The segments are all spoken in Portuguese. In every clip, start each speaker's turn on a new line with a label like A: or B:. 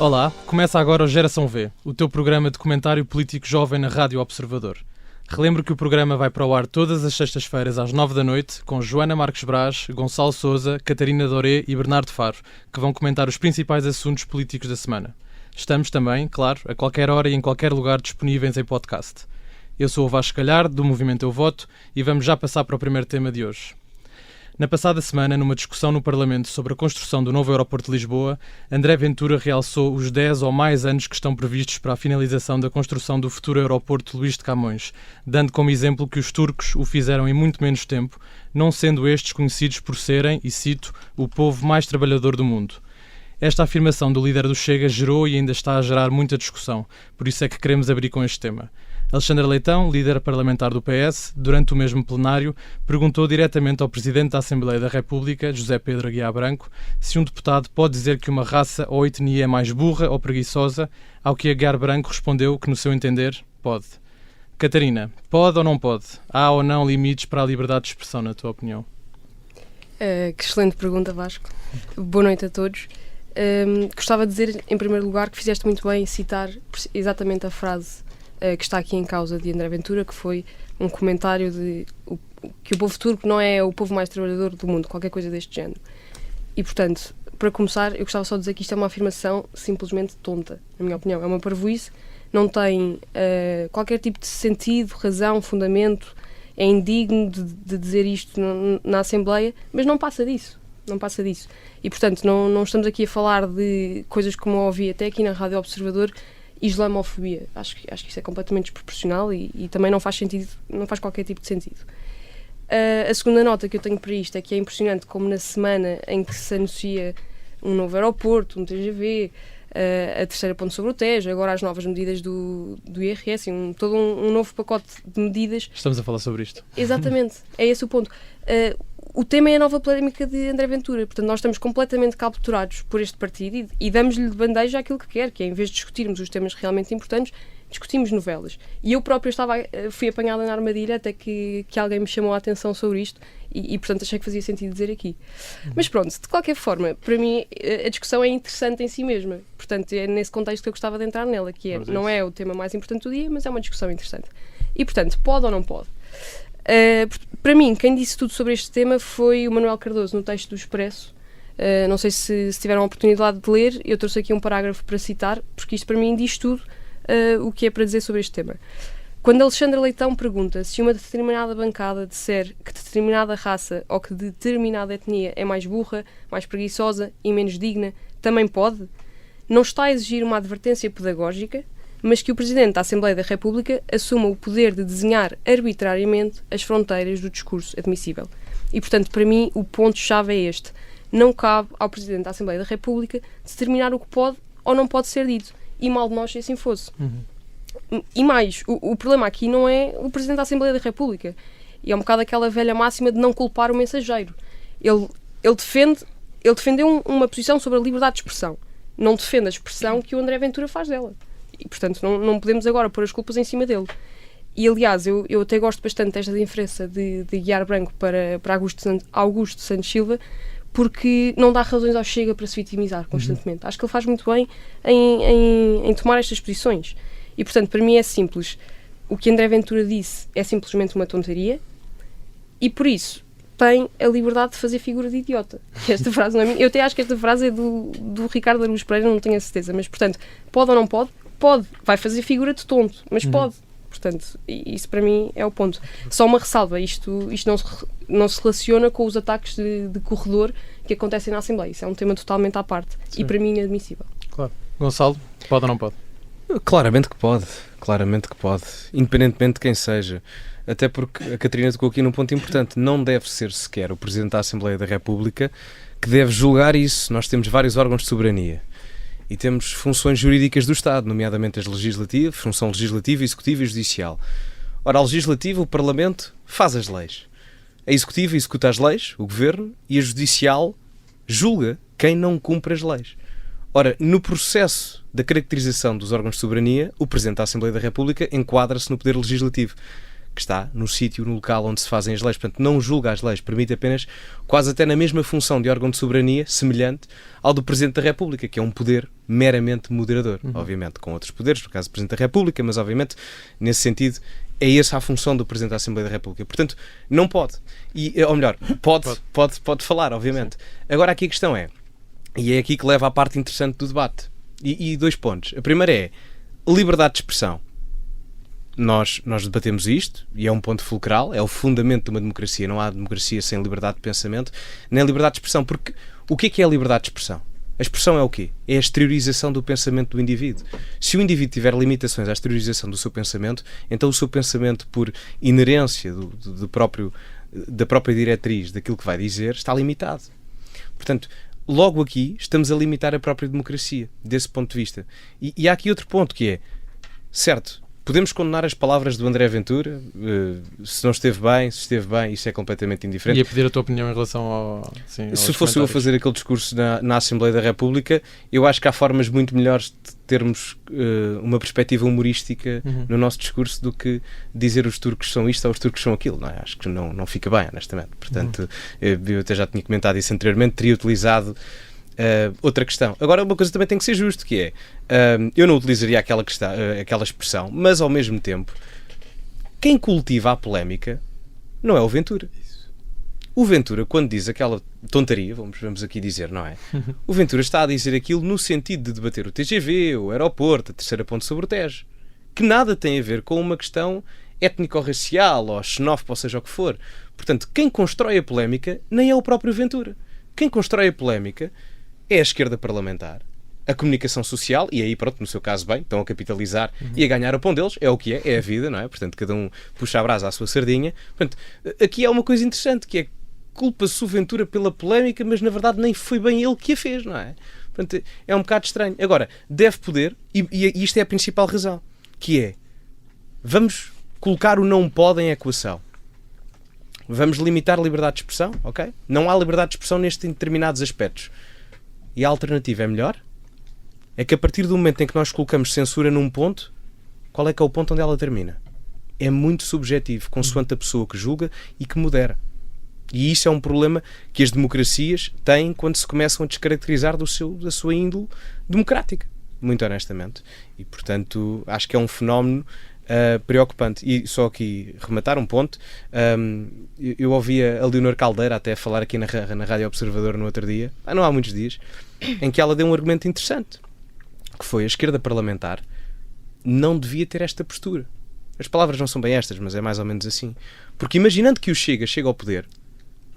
A: Olá, começa agora o Geração V, o teu programa de comentário político jovem na Rádio Observador. Relembro que o programa vai para o ar todas as sextas-feiras às 9 da noite com Joana Marques Braz, Gonçalo Sousa, Catarina Doré e Bernardo Faro, que vão comentar os principais assuntos políticos da semana. Estamos também, claro, a qualquer hora e em qualquer lugar disponíveis em podcast. Eu sou o Vasco Galhardo, do Movimento Eu Voto, e vamos já passar para o primeiro tema de hoje. Na passada semana, numa discussão no Parlamento sobre a construção do novo aeroporto de Lisboa, André Ventura realçou os 10 ou mais anos que estão previstos para a finalização da construção do futuro aeroporto Luís de Camões, dando como exemplo que os turcos o fizeram em muito menos tempo, não sendo estes conhecidos por serem, e cito, o povo mais trabalhador do mundo. Esta afirmação do líder do Chega gerou e ainda está a gerar muita discussão, por isso é que queremos abrir com este tema. Alexandre Leitão, líder parlamentar do PS, durante o mesmo plenário, perguntou diretamente ao Presidente da Assembleia da República, José Pedro Aguiar Branco, se um deputado pode dizer que uma raça ou etnia é mais burra ou preguiçosa, ao que Aguiar Branco respondeu que, no seu entender, pode. Catarina, pode ou não pode? Há ou não limites para a liberdade de expressão, na tua opinião?
B: Que excelente pergunta, Vasco. Boa noite a todos. Gostava de dizer, em primeiro lugar, que fizeste muito bem em citar exatamente a frase que está aqui em causa de André Ventura, que foi um comentário de que o povo turco não é o povo mais trabalhador do mundo, qualquer coisa deste género. E, portanto, para começar, eu gostava só de dizer que isto é uma afirmação simplesmente tonta, na minha opinião. É uma parvoíce, não tem qualquer tipo de sentido, razão, fundamento, é indigno de dizer isto na Assembleia, mas não passa disso. Não passa disso. E, portanto, não estamos aqui a falar de coisas como eu ouvi até aqui na Rádio Observador, islamofobia. Acho que isso é completamente desproporcional e também não faz sentido, não faz qualquer tipo de sentido. A segunda nota que eu tenho para isto é que é impressionante como na semana em que se anuncia um novo aeroporto, um TGV, a terceira ponte sobre o Tejo, agora as novas medidas do IRS, todo um novo pacote de medidas.
A: Estamos a falar sobre isto.
B: Exatamente, é esse o ponto. O tema é a nova polémica de André Ventura, portanto nós estamos completamente capturados por este partido e damos-lhe de bandeja aquilo que quer, que é, em vez de discutirmos os temas realmente importantes, discutimos novelas. E eu própria fui apanhada na armadilha até que alguém me chamou a atenção sobre isto e portanto achei que fazia sentido dizer aqui. Mas pronto, de qualquer forma, para mim a discussão é interessante em si mesma, portanto é nesse contexto que eu gostava de entrar nela, que não é o tema mais importante do dia, mas é uma discussão interessante. E portanto, pode ou não pode? Para mim, quem disse tudo sobre este tema foi o Manuel Cardoso, no texto do Expresso. Não sei se tiveram a oportunidade de ler, eu trouxe aqui um parágrafo para citar, porque isto para mim diz tudo o que é para dizer sobre este tema. Quando Alexandre Leitão pergunta se uma determinada bancada disser que determinada raça ou que determinada etnia é mais burra, mais preguiçosa e menos digna, também pode, não está a exigir uma advertência pedagógica, mas que o Presidente da Assembleia da República assuma o poder de desenhar arbitrariamente as fronteiras do discurso admissível. E, portanto, para mim, o ponto-chave é este. Não cabe ao Presidente da Assembleia da República determinar o que pode ou não pode ser dito. E mal de nós se assim fosse. E mais, o problema aqui não é o Presidente da Assembleia da República. E é um bocado aquela velha máxima de não culpar o mensageiro. Ele defendeu uma posição sobre a liberdade de expressão. Não defende a expressão que o André Ventura faz dela. E, portanto, não podemos agora pôr as culpas em cima dele. E, aliás, eu até gosto bastante desta diferença de Aguiar Branco para Augusto Santos Silva, porque não dá razões ao Chega para se vitimizar constantemente. Acho que ele faz muito bem em tomar estas posições. E, portanto, para mim é simples. O que André Ventura disse é simplesmente uma tonteria e, por isso, tem a liberdade de fazer figura de idiota. Esta frase não é minha. Eu até acho que esta frase é do Ricardo Araújo Pereira, não tenho a certeza. Mas, portanto, pode ou não pode? Pode. Vai fazer figura de tonto, mas pode. Portanto, isso para mim é o ponto. Só uma ressalva, isto não se relaciona com os ataques de corredor que acontecem na Assembleia. Isso é um tema totalmente à parte. Sim. E para mim inadmissível.
A: Claro. Gonçalo, pode ou não pode?
C: Claramente que pode. Independentemente de quem seja. Até porque a Catarina tocou aqui num ponto importante. Não deve ser sequer o Presidente da Assembleia da República que deve julgar isso. Nós temos vários órgãos de soberania. E temos funções jurídicas do Estado, nomeadamente as legislativas, função legislativa, executiva e judicial. Ora, a legislativa, o Parlamento, faz as leis. A executiva executa as leis, o Governo, e a judicial julga quem não cumpre as leis. Ora, no processo da caracterização dos órgãos de soberania, o Presidente da Assembleia da República enquadra-se no poder legislativo. que está no sítio, no local onde se fazem as leis. Portanto, não julga as leis, permite apenas, quase até na mesma função de órgão de soberania, semelhante ao do Presidente da República, que é um poder meramente moderador, obviamente, com outros poderes, no caso do Presidente da República, mas obviamente, nesse sentido, é essa a função do Presidente da Assembleia da República. Portanto, não pode. Ou melhor, pode falar, obviamente. Agora, aqui a questão é, e é aqui que leva à parte interessante do debate, e 2 pontos. A primeira é liberdade de expressão. Nós debatemos isto, e é um ponto fulcral, é o fundamento de uma democracia. Não há democracia sem liberdade de pensamento, nem liberdade de expressão, porque o que é a liberdade de expressão? A expressão é o quê? É a exteriorização do pensamento do indivíduo. Se o indivíduo tiver limitações à exteriorização do seu pensamento, então o seu pensamento, por inerência da própria diretriz daquilo que vai dizer, está limitado. Portanto, logo aqui estamos a limitar a própria democracia, desse ponto de vista. E há aqui outro ponto que é, certo, podemos condenar as palavras do André Ventura, se não esteve bem, se esteve bem, isso é completamente indiferente.
A: E a pedir a tua opinião em relação ao... Sim,
C: se fosse eu a fazer aquele discurso na Assembleia da República, eu acho que há formas muito melhores de termos uma perspectiva humorística no nosso discurso do que dizer os turcos são isto ou os turcos são aquilo. Não é? Acho que não fica bem, honestamente. Portanto, eu até já tinha comentado isso anteriormente, teria utilizado outra questão. Agora, uma coisa também tem que ser justo, que é, eu não utilizaria aquela expressão, mas ao mesmo tempo, quem cultiva a polémica não é o Ventura. O Ventura, quando diz aquela tontaria, vamos aqui dizer, não é? O Ventura está a dizer aquilo no sentido de debater o TGV, o aeroporto, a terceira ponte sobre o Tejo, que nada tem a ver com uma questão étnico-racial ou xenófoba, ou seja o que for. Portanto, quem constrói a polémica nem é o próprio Ventura. Quem constrói a polémica é a esquerda parlamentar, a comunicação social, e aí, pronto, no seu caso, bem, estão a capitalizar e a ganhar o pão deles, é o que é a vida, não é? Portanto, cada um puxa a brasa à sua sardinha. Portanto, aqui há uma coisa interessante, que é culpa-se o Ventura pela polémica, mas na verdade nem foi bem ele que a fez, não é? Portanto, é um bocado estranho. Agora, deve poder, e isto é a principal razão, que é, vamos colocar o não pode em equação. Vamos limitar a liberdade de expressão, ok? Não há liberdade de expressão nestes determinados aspectos. E a alternativa é melhor? É que a partir do momento em que nós colocamos censura num ponto, qual é que é o ponto onde ela termina? É muito subjetivo, consoante a pessoa que julga e que modera. E isso é um problema que as democracias têm quando se começam a descaracterizar da sua índole democrática, muito honestamente. E, portanto, acho que é um fenómeno preocupante. E só aqui rematar um ponto, eu ouvia a Leonor Caldeira até falar aqui na Rádio Observador no outro dia, não há muitos dias, em que ela deu um argumento interessante, que foi: a esquerda parlamentar não devia ter esta postura. As palavras não são bem estas, mas é mais ou menos assim. Porque imaginando que o chega ao poder,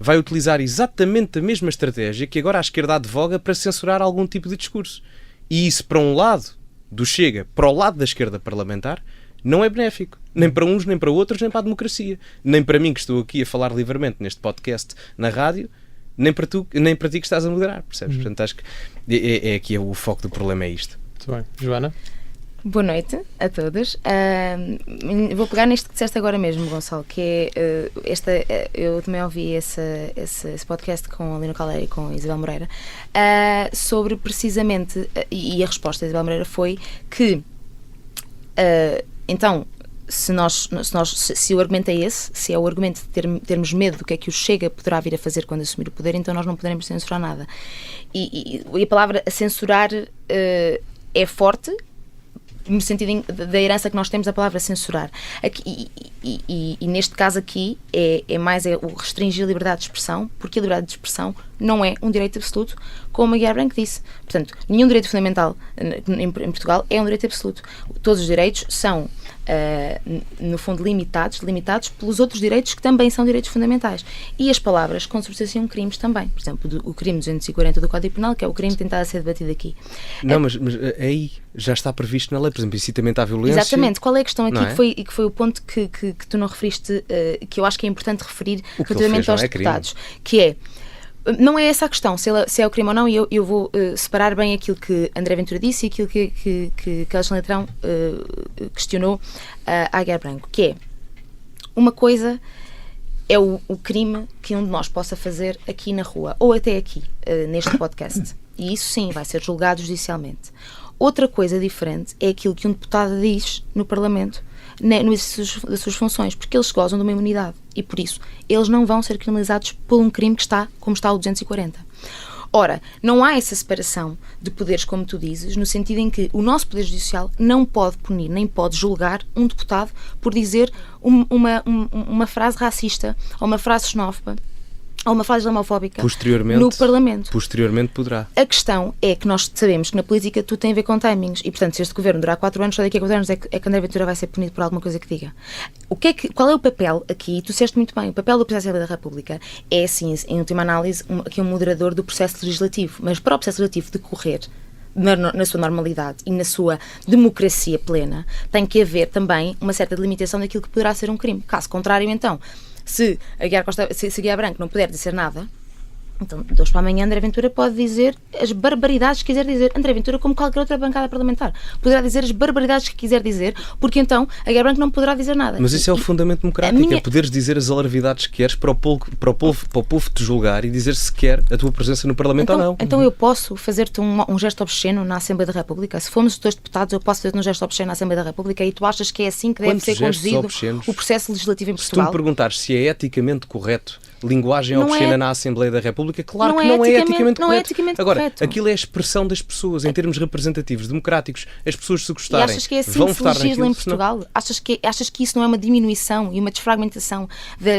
C: vai utilizar exatamente a mesma estratégia que agora a esquerda advoga para censurar algum tipo de discurso. E isso, para um lado do Chega, para o lado da esquerda parlamentar, não é benéfico. Nem para uns, nem para outros, nem para a democracia. Nem para mim, que estou aqui a falar livremente neste podcast na rádio, nem para ti que estás a moderar, percebes? Portanto, acho que é aqui o foco do problema, é isto.
A: Muito bem. Joana?
D: Boa noite a todos. Vou pegar neste que disseste agora mesmo, Gonçalo, que é eu também ouvi esse podcast com a Lino Caldeira e com a Isabel Moreira, sobre precisamente, e a resposta da Isabel Moreira foi que então, se o argumento é esse, se é o argumento de termos medo do que é que o Chega poderá vir a fazer quando assumir o poder, então nós não poderemos censurar nada. E a palavra censurar é forte, no sentido da herança que nós temos da palavra censurar. Aqui, e neste caso aqui é mais o restringir a liberdade de expressão, porque a liberdade de expressão não é um direito absoluto, como a Guiar Branco disse. Portanto, nenhum direito fundamental em Portugal é um direito absoluto. Todos os direitos são, no fundo, limitados pelos outros direitos que também são direitos fundamentais. E as palavras consubstanciam crimes também. Por exemplo, o crime 240 do Código Penal, que é o crime tentado a ser debatido aqui.
C: Não, mas aí já está previsto na lei, por exemplo, incitamento à violência.
D: Exatamente. Qual é a questão aqui,
C: é?
D: que foi o ponto que tu não referiste, que eu acho que é importante referir relativamente aos deputados, que é, não é essa a questão, se é o crime ou não, e eu vou separar bem aquilo que André Ventura disse e aquilo que Alexandre Letrão questionou a Guiar Branco, que é, uma coisa é o crime que um de nós possa fazer aqui na rua, ou até aqui, neste podcast, e isso sim vai ser julgado judicialmente. Outra coisa diferente é aquilo que um deputado diz no Parlamento, no exercício das suas funções, porque eles gozam de uma imunidade e, por isso, eles não vão ser criminalizados por um crime que está como está o 240. Ora, não há essa separação de poderes, como tu dizes, no sentido em que o nosso Poder Judicial não pode punir, nem pode julgar um deputado por dizer uma frase racista ou uma frase xenófoba ou uma frase homofóbica no Parlamento.
C: Posteriormente poderá.
D: A questão é que nós sabemos que na política tudo tem a ver com timings e, portanto, se este governo durar 4 anos, só daqui a 4 anos é que André Ventura vai ser punido por alguma coisa que diga. Qual é o papel aqui? Tu disseste muito bem, o papel do Presidente da República é, sim, em última análise, aqui um moderador do processo legislativo, mas para o processo legislativo decorrer na sua normalidade e na sua democracia plena, tem que haver também uma certa delimitação daquilo que poderá ser um crime. Caso contrário, então, se a Guiar Branco não puder dizer nada, então, de hoje para amanhã, André Ventura pode dizer as barbaridades que quiser dizer. André Ventura, como qualquer outra bancada parlamentar, poderá dizer as barbaridades que quiser dizer, porque então a Guiar Branco não poderá dizer nada.
C: Mas isso é o fundamento democrático, é poderes dizer as alarvidades que queres para o povo te julgar e dizer se quer a tua presença no Parlamento ou não.
D: Então eu posso fazer-te um gesto obsceno na Assembleia da República? Se formos os dois deputados, eu posso fazer-te um gesto obsceno na Assembleia da República e tu achas que é assim que deve ser conduzido o processo legislativo em Portugal?
C: Se tu me perguntares se é eticamente correto linguagem obscena na Assembleia da República, claro que não é eticamente correto. Agora, aquilo é a expressão das pessoas, em termos representativos, democráticos, as pessoas se gostarem,
D: e achas que é assim
C: vão
D: que se
C: votar
D: legisla
C: naquilo,
D: em Portugal? Achas que isso não é uma diminuição e uma desfragmentação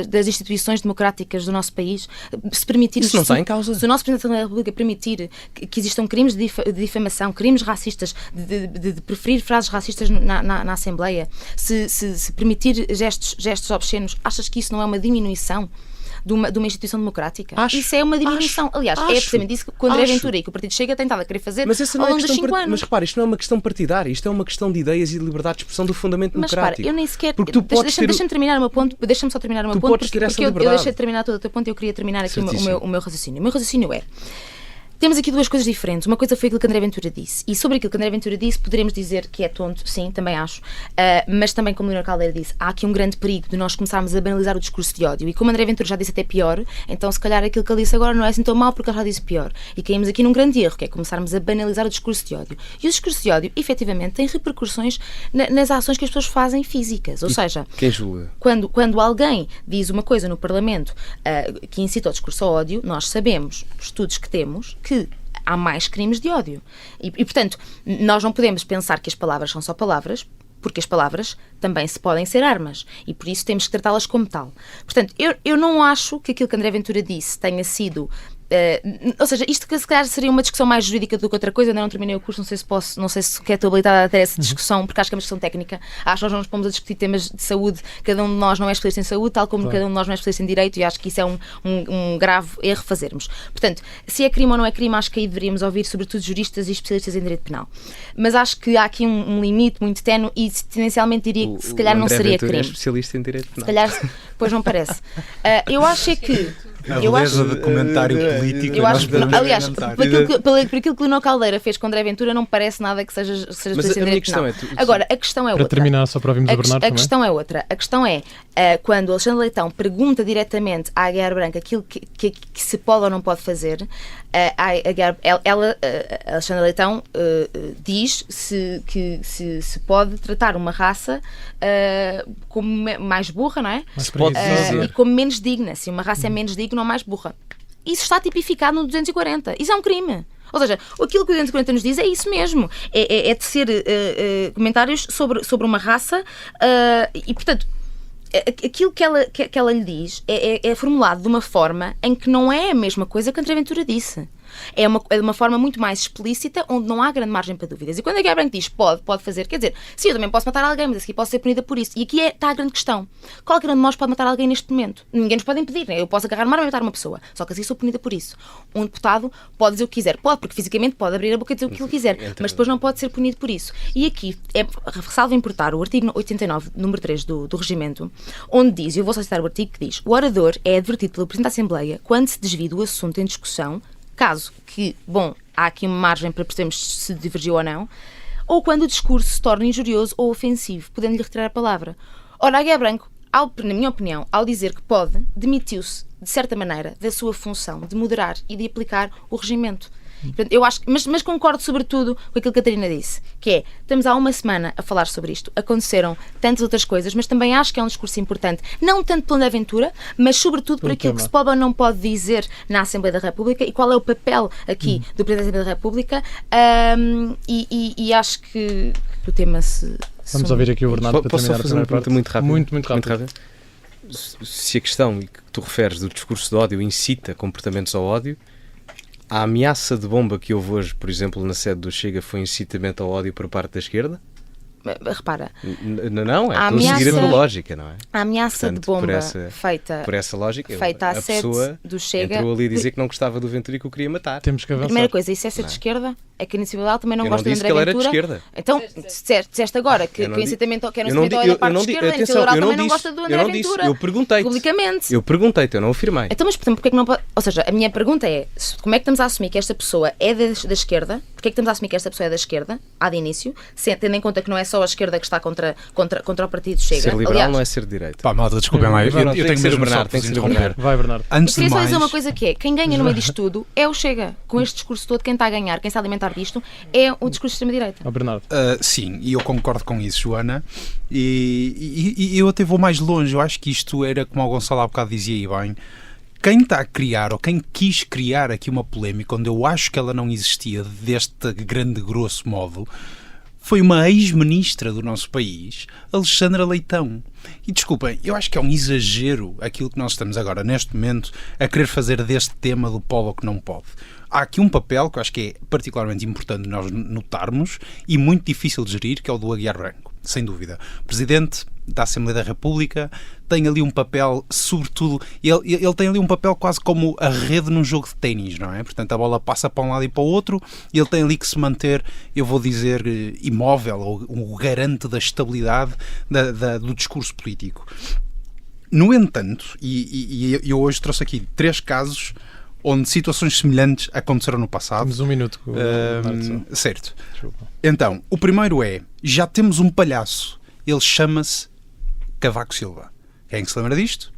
D: das instituições democráticas do nosso país? Se permitir
C: isso não está em causa.
D: Se o nosso Presidente da República permitir que existam crimes de difamação, crimes racistas, de preferir frases racistas na Assembleia, se permitir gestos obscenos, achas que isso não é uma diminuição de uma instituição democrática? Isso é uma diminuição. Aliás, é precisamente isso que o André Ventura e que o Partido Chega tentava querer fazer ao longo dos 5 anos.
C: Mas repara, isto não é uma questão partidária, isto é uma questão de ideias e de liberdade de expressão do fundamento democrático.
D: Mas repara, eu nem sequer...
C: Deixa-me
D: terminar o meu ponto, deixa-me só terminar o meu ponto, porque eu deixei de terminar todo o teu ponto e eu queria terminar aqui o meu raciocínio. O meu raciocínio é... Temos aqui duas coisas diferentes. Uma coisa foi aquilo que André Ventura disse. E sobre aquilo que André Ventura disse, poderemos dizer que é tonto, sim, também acho. Mas também, como Leonor Caldeira disse, há aqui um grande perigo de nós começarmos a banalizar o discurso de ódio. E como André Ventura já disse até pior, então se calhar aquilo que ele disse agora não é assim tão mau porque ele já disse pior. E caímos aqui num grande erro, que é começarmos a banalizar o discurso de ódio. E o discurso de ódio, efetivamente, tem repercussões nas ações que as pessoas fazem físicas. Ou seja,
C: quem julga?
D: Quando alguém diz uma coisa no Parlamento que incita ao discurso ao ódio, nós sabemos, estudos que temos, que há mais crimes de ódio. E, portanto, nós não podemos pensar que as palavras são só palavras, porque as palavras também se podem ser armas. E por isso temos que tratá-las como tal. Portanto, eu não acho que aquilo que André Ventura disse tenha sido... ou seja, isto que se calhar seria uma discussão mais jurídica do que outra coisa. Eu ainda não terminei o curso, não sei se estou habilitada a ter essa discussão, porque acho que é uma discussão técnica. Acho que nós não nos pomos a discutir temas de saúde, cada um de nós não é especialista em saúde, tal como cada um de nós não é especialista em direito, e acho que isso é um grave erro fazermos. Portanto, se é crime ou não é crime, acho que aí deveríamos ouvir sobretudo juristas e especialistas em direito penal. Mas acho que há aqui um limite muito ténue e tendencialmente diria que se calhar não seria crime.
C: É especialista em direito penal.
D: Se calhar, pois não parece. Eu acho é que
E: a beleza de comentário político.
D: Eu acho, aliás, por aquilo que Leonor Caldeira fez com André Ventura, não parece nada que seja especialista em direito penal. Agora, a questão é outra.
A: Para terminar, só para ouvirmos a Bernardo também.
D: A questão é outra. A questão é, quando o Alexandre Leitão pergunta diretamente à Guiar Branco aquilo que se pode ou não pode fazer, a Alexandre Leitão diz que se pode tratar uma raça como mais burra, não é? E como menos digna. Se uma raça é menos digna ou mais burra. Isso está tipificado no 240. Isso é um crime. Ou seja, aquilo que o 240 nos diz é isso mesmo. É tecer comentários sobre uma raça e, portanto, aquilo que ela lhe diz é formulado de uma forma em que não é a mesma coisa que André Ventura disse. É uma forma muito mais explícita, onde não há grande margem para dúvidas. E quando a Guiar Branco diz pode fazer, quer dizer, sim, eu também posso matar alguém, mas aqui posso ser punida por isso. E aqui está a grande questão. Qualquer um de nós pode matar alguém neste momento. Ninguém nos pode impedir, né? Eu posso agarrar uma arma e matar uma pessoa. Só que assim sou punida por isso. Um deputado pode dizer o que quiser. Pode, porque fisicamente pode abrir a boca e dizer o que ele quiser. Mas depois não pode ser punido por isso. E aqui, salvo importar o artigo 89, número 3 do regimento, onde diz, e eu vou só citar o artigo que diz: o orador é advertido pelo Presidente da Assembleia quando se desvia do assunto em discussão, caso que, há aqui uma margem para percebermos se divergiu ou não, ou quando o discurso se torna injurioso ou ofensivo, podendo-lhe retirar a palavra. Ora, a Guiar Branco, na minha opinião, ao dizer que pode, demitiu-se, de certa maneira, da sua função de moderar e de aplicar o regimento. Portanto, eu acho, mas concordo sobretudo com aquilo que a Catarina disse, que é, estamos há uma semana a falar sobre isto, aconteceram tantas outras coisas, mas também acho que é um discurso importante, não tanto pela aventura, mas sobretudo por aquilo que se pode ou não pode dizer na Assembleia da República e qual é o papel aqui do Presidente da Assembleia da República, e acho que o tema se...
A: Vamos ouvir aqui o Bernardo para
C: Posso
A: terminar
C: fazer uma pergunta muito rápida?
A: Muito rápido.
C: Se a questão que tu referes do discurso de ódio incita comportamentos ao ódio, a ameaça de bomba que houve hoje, por exemplo, na sede do Chega, foi incitamento ao ódio por parte da esquerda?
D: Repara,
C: Não, é tu seguir a tua lógica, não é?
D: A ameaça
C: Portanto,
D: de bomba
C: por essa lógica,
D: feita
C: a
D: à sede
C: pessoa
D: do Chega
C: entrou ali a dizer que não gostava do Ventura e que o queria matar.
A: Temos que avançar.
D: Primeira coisa, isso é ser de esquerda? É que a Iniciativa também não
C: Eu
D: gosta
C: não
D: de
C: disse
D: André
C: que ele era de
D: Ventura.
C: esquerda.
D: Então, disseste agora que o incitamento que era da parte de esquerda, a Iniciativa também não gosta do André Ventura.
C: Eu perguntei-te.
D: Publicamente.
C: Eu perguntei-te, eu não afirmei.
D: Então, mas portanto, porque é que não pode... Ou seja, a minha pergunta é, como é que estamos a assumir que esta pessoa é da esquerda? Porque é que estamos a assumir que esta pessoa é da esquerda, de início, tendo em conta que não é só a esquerda que está contra o Partido Chega?
C: Ser liberal não é ser de direita.
E: Pá, malta, desculpem lá, eu tenho
C: que ser
E: mesmo
C: o Bernardo,
E: só
C: tem
E: de
C: que ser o
E: interromper.
C: Bernardo.
A: Vai, Bernardo.
E: Antes de
D: Queria só dizer
E: mais,
D: uma coisa que é, quem ganha no meio disto tudo é o Chega. Com este discurso todo, quem está a ganhar, quem está a alimentar disto, é o discurso de extrema-direita.
A: Ó, Bernardo.
E: sim, e eu concordo com isso, Joana, e eu até vou mais longe. Eu acho que isto era, como o Gonçalo há bocado dizia aí bem, quem está a criar, ou quem quis criar aqui uma polémica onde eu acho que ela não existia deste grande grosso modo, foi uma ex-ministra do nosso país, Alexandra Leitão. E desculpem, eu acho que é um exagero aquilo que nós estamos agora, neste momento, a querer fazer deste tema do pode ou que não pode. Há aqui um papel que eu acho que é particularmente importante nós notarmos e muito difícil de gerir, que é o do Aguiar Branco, sem dúvida. O Presidente da Assembleia da República tem ali um papel, sobretudo, ele tem ali um papel quase como a rede num jogo de ténis, não é? Portanto, a bola passa para um lado e para o outro e ele tem ali que se manter, eu vou dizer, imóvel, ou o garante da estabilidade do discurso político. No entanto, e eu hoje trouxe aqui 3 casos onde situações semelhantes aconteceram no passado.
A: Temos um minuto.
E: Certo.
A: Desculpa.
E: Então, o primeiro é, já temos um palhaço, ele chama-se Cavaco Silva. Quem é que se lembra disto?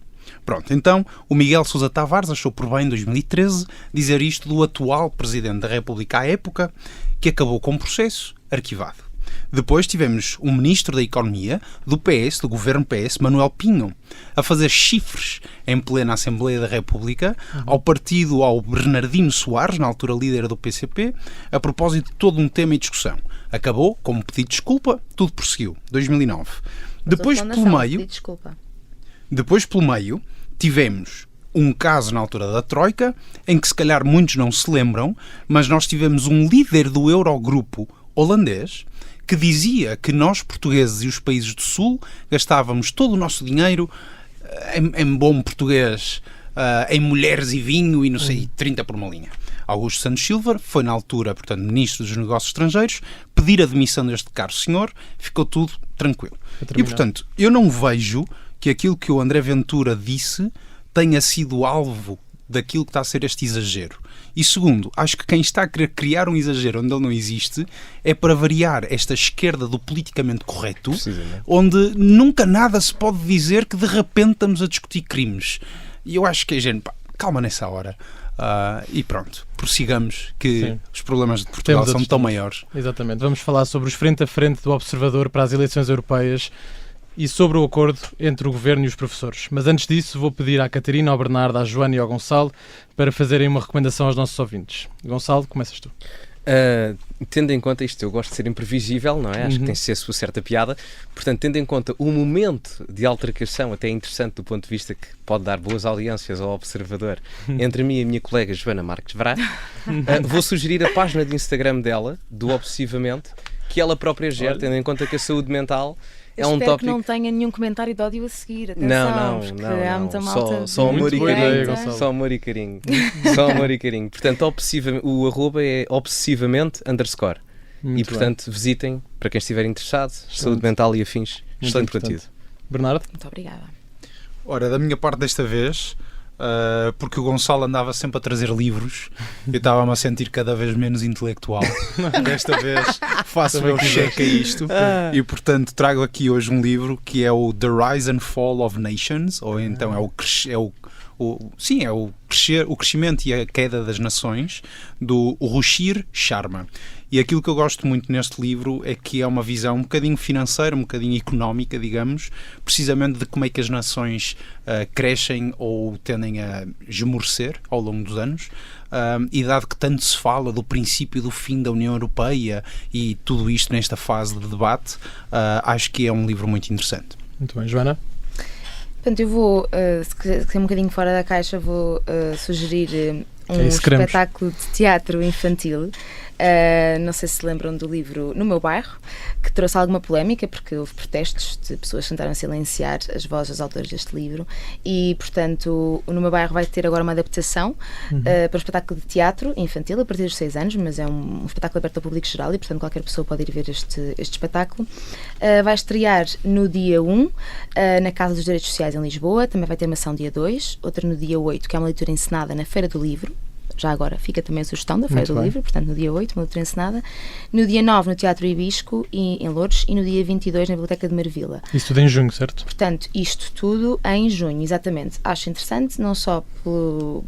E: Pronto, então o Miguel Sousa Tavares achou por bem em 2013 dizer isto do atual Presidente da República à época, que acabou com o processo arquivado. Depois tivemos um Ministro da Economia do PS, do Governo PS, Manuel Pinho, a fazer chifres em plena Assembleia da República ao Bernardino Soares, na altura líder do PCP, a propósito de todo um tema e discussão. Acabou com um pedido de desculpa, tudo prosseguiu, 2009. Depois, pelo meio, tivemos um caso na altura da Troika, em que se calhar muitos não se lembram, mas nós tivemos um líder do Eurogrupo holandês que dizia que nós, portugueses e os países do Sul, gastávamos todo o nosso dinheiro em bom português, em mulheres e vinho e não sei, 30 por uma linha. Augusto Santos Silva foi na altura, portanto, Ministro dos Negócios Estrangeiros, pedir a demissão deste caro senhor, ficou tudo tranquilo. E, portanto, eu não vejo que aquilo que o André Ventura disse tenha sido alvo daquilo que está a ser este exagero. E segundo, acho que quem está a querer criar um exagero onde ele não existe é para variar esta esquerda do politicamente correto, onde nunca nada se pode dizer que de repente estamos a discutir crimes. E eu acho que a gente, calma nessa hora. E pronto, prossigamos que
A: Sim.
E: os problemas de Portugal são tão maiores.
A: Exatamente. Vamos falar sobre os frente a frente do Observador para as eleições europeias e sobre o acordo entre o Governo e os professores. Mas antes disso, vou pedir à Catarina, ao Bernardo, à Joana e ao Gonçalo para fazerem uma recomendação aos nossos ouvintes. Gonçalo, começas tu.
C: Tendo em conta isto, eu gosto de ser imprevisível, não é? Acho que tem que ser a sua certa piada. Portanto, tendo em conta o momento de altercação, até interessante do ponto de vista que pode dar boas audiências ao Observador, entre mim e a minha colega Joana Marques Brás, vou sugerir a página de Instagram dela, do Obsessivamente, que ela própria gera, tendo em conta que a saúde mental é um tópico...
D: que não tenha nenhum comentário de ódio a seguir. Atenção,
C: não.
D: Há muita malta.
C: Só amor e carinho.
A: Gonçalo.
C: Só amor e carinho. Só amor e carinho. Portanto, o arroba é obsessivamente _ e, portanto, visitem, para quem estiver interessado, saúde mental e afins. Excelente conteúdo.
A: Bernardo?
D: Muito obrigada.
E: Ora, da minha parte desta vez, porque o Gonçalo andava sempre a trazer livros, eu estava-me a sentir cada vez menos intelectual. Desta vez faço eu cheque a isto e, portanto, trago aqui hoje um livro que é o The Rise and Fall of Nations, ou então é o o crescimento e a queda das nações, do Ruchir Sharma. E aquilo que eu gosto muito neste livro é que é uma visão um bocadinho financeira, um bocadinho económica, digamos, precisamente de como é que as nações crescem ou tendem a esmorecer ao longo dos anos. E dado que tanto se fala do princípio e do fim da União Europeia e tudo isto nesta fase de debate, acho que é um livro muito interessante.
A: Muito bem, Joana?
D: Portanto, eu vou, se um bocadinho fora da caixa, vou sugerir um espetáculo de teatro infantil. Não sei se se lembram do livro No Meu Bairro, que trouxe alguma polémica, porque houve protestos de pessoas que tentaram silenciar as vozes dos autores deste livro e, portanto, o No Meu Bairro vai ter agora uma adaptação para um espetáculo de teatro infantil a partir dos 6 anos, mas é um espetáculo aberto ao público geral e, portanto, qualquer pessoa pode ir ver este espetáculo. Vai estrear no dia 1 na Casa dos Direitos Sociais em Lisboa, também vai ter uma ação dia 2, outra no dia 8, que é uma leitura encenada na Feira do Livro. Já agora fica também a sugestão da Feira do Livro, portanto no dia 8, uma leitura encenada, no dia 9 no Teatro Ibisco em Loures e no dia 22 na Biblioteca de Marvila.
A: Isso tudo em junho, certo?
D: Portanto, isto tudo em junho, exatamente. Acho interessante, não só pelo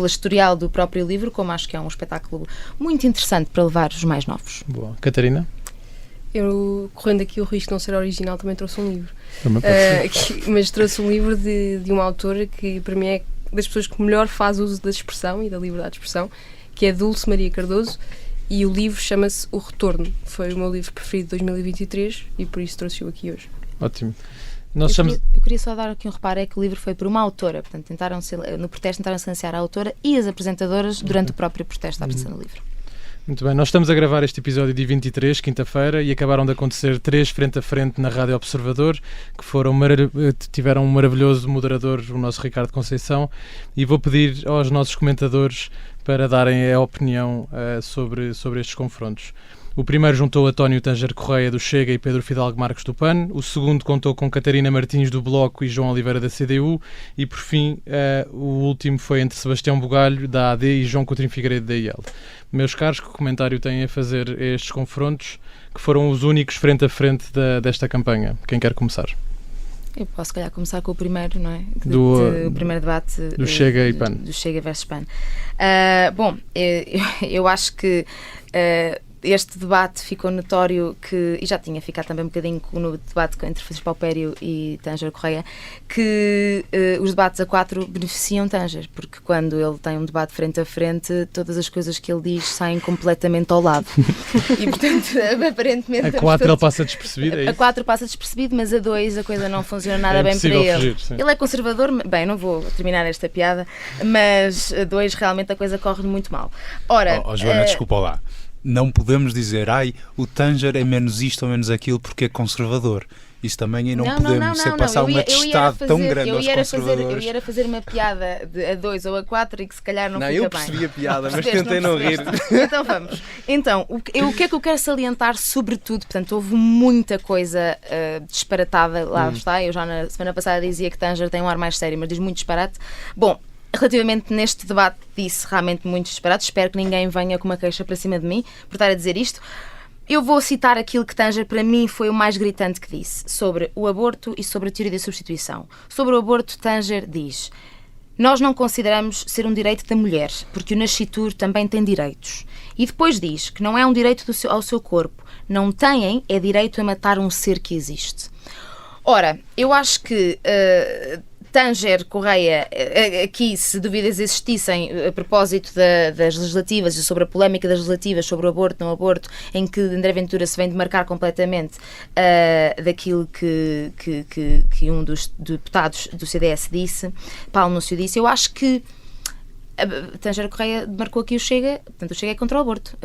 D: historial do próprio livro, como acho que é um espetáculo muito interessante para levar os mais novos.
A: Boa. Catarina?
B: Eu, correndo aqui o risco de não ser original, também trouxe um livro.
A: Também pode ser.
B: Mas trouxe um livro de uma autora que para mim é das pessoas que melhor faz uso da expressão e da liberdade de expressão, que é Dulce Maria Cardoso, e o livro chama-se O Retorno. Foi o meu livro preferido de 2023 e por isso trouxe-o aqui hoje.
A: Ótimo.
D: Eu queria só dar aqui um reparo, é que o livro foi por uma autora, portanto no protesto tentaram silenciar a autora e as apresentadoras durante o próprio protesto da apresentação do livro.
A: Muito bem, nós estamos a gravar este episódio dia 23, quinta-feira, e acabaram de acontecer 3 frente a frente na Rádio Observador, que tiveram um maravilhoso moderador, o nosso Ricardo Conceição, e vou pedir aos nossos comentadores para darem a opinião sobre estes confrontos. O primeiro juntou António Tanger Correia do Chega e Pedro Fidalgo Marques do PAN, o segundo contou com Catarina Martins do Bloco e João Oliveira da CDU e, por fim, o último foi entre Sebastião Bugalho da AD e João Coutinho Figueiredo da IEL. Meus caros, que comentário têm a fazer a estes confrontos, que foram os únicos frente a frente desta campanha? Quem quer começar?
D: Eu posso, se calhar, começar com o primeiro, não é?
A: O
D: primeiro debate
A: do Chega e PAN.
D: Do Chega versus PAN. Eu acho que este debate ficou notório e já tinha ficado também um bocadinho no debate entre Francisco Paupério e Tanger Correia, que os debates a 4 beneficiam Tanger, porque quando ele tem um debate frente a frente, todas as coisas que ele diz saem completamente ao lado. E, portanto, aparentemente...
A: A 4 ele passa despercebido, é isso?
D: A 4 passa despercebido, mas a 2 a coisa não funciona nada bem para ele.
A: Fugir,
D: ele é conservador, bem, não vou terminar esta piada, mas a 2 realmente a coisa corre muito mal. Ora,
E: Joana, desculpa lá. Não podemos dizer, o Tanger é menos isto ou menos aquilo porque é conservador. Isso também não podemos passar um atestado tão grande aos conservadores.
D: Eu ia fazer uma piada a 2 ou a 4 e que se calhar não fica bem.
C: Eu percebi a piada, mas tentei não rir.
D: Então vamos. Então, o que é que eu quero salientar sobretudo? Portanto, houve muita coisa disparatada, lá está. Eu já na semana passada dizia que Tanger tem um ar mais sério, mas diz muito disparate. Bom, relativamente neste debate disse realmente muito disparate. Espero que ninguém venha com uma queixa para cima de mim por estar a dizer isto. Eu vou citar aquilo que Tanger para mim foi o mais gritante que disse sobre o aborto e sobre a teoria da substituição. Sobre o aborto, Tanger diz: nós não consideramos ser um direito da mulher, porque o nascituro também tem direitos. E depois diz que não é um direito ao seu corpo. Não têm é direito a matar um ser que existe. Ora, eu acho que Tanger Correia, aqui, se dúvidas existissem a propósito das legislativas e sobre a polémica das legislativas, sobre o aborto, não aborto, em que André Ventura se vem demarcar completamente daquilo que um dos deputados do CDS disse, Paulo Núncio disse, eu acho que Tanger Correia marcou aqui o Chega, portanto o Chega é contra o aborto,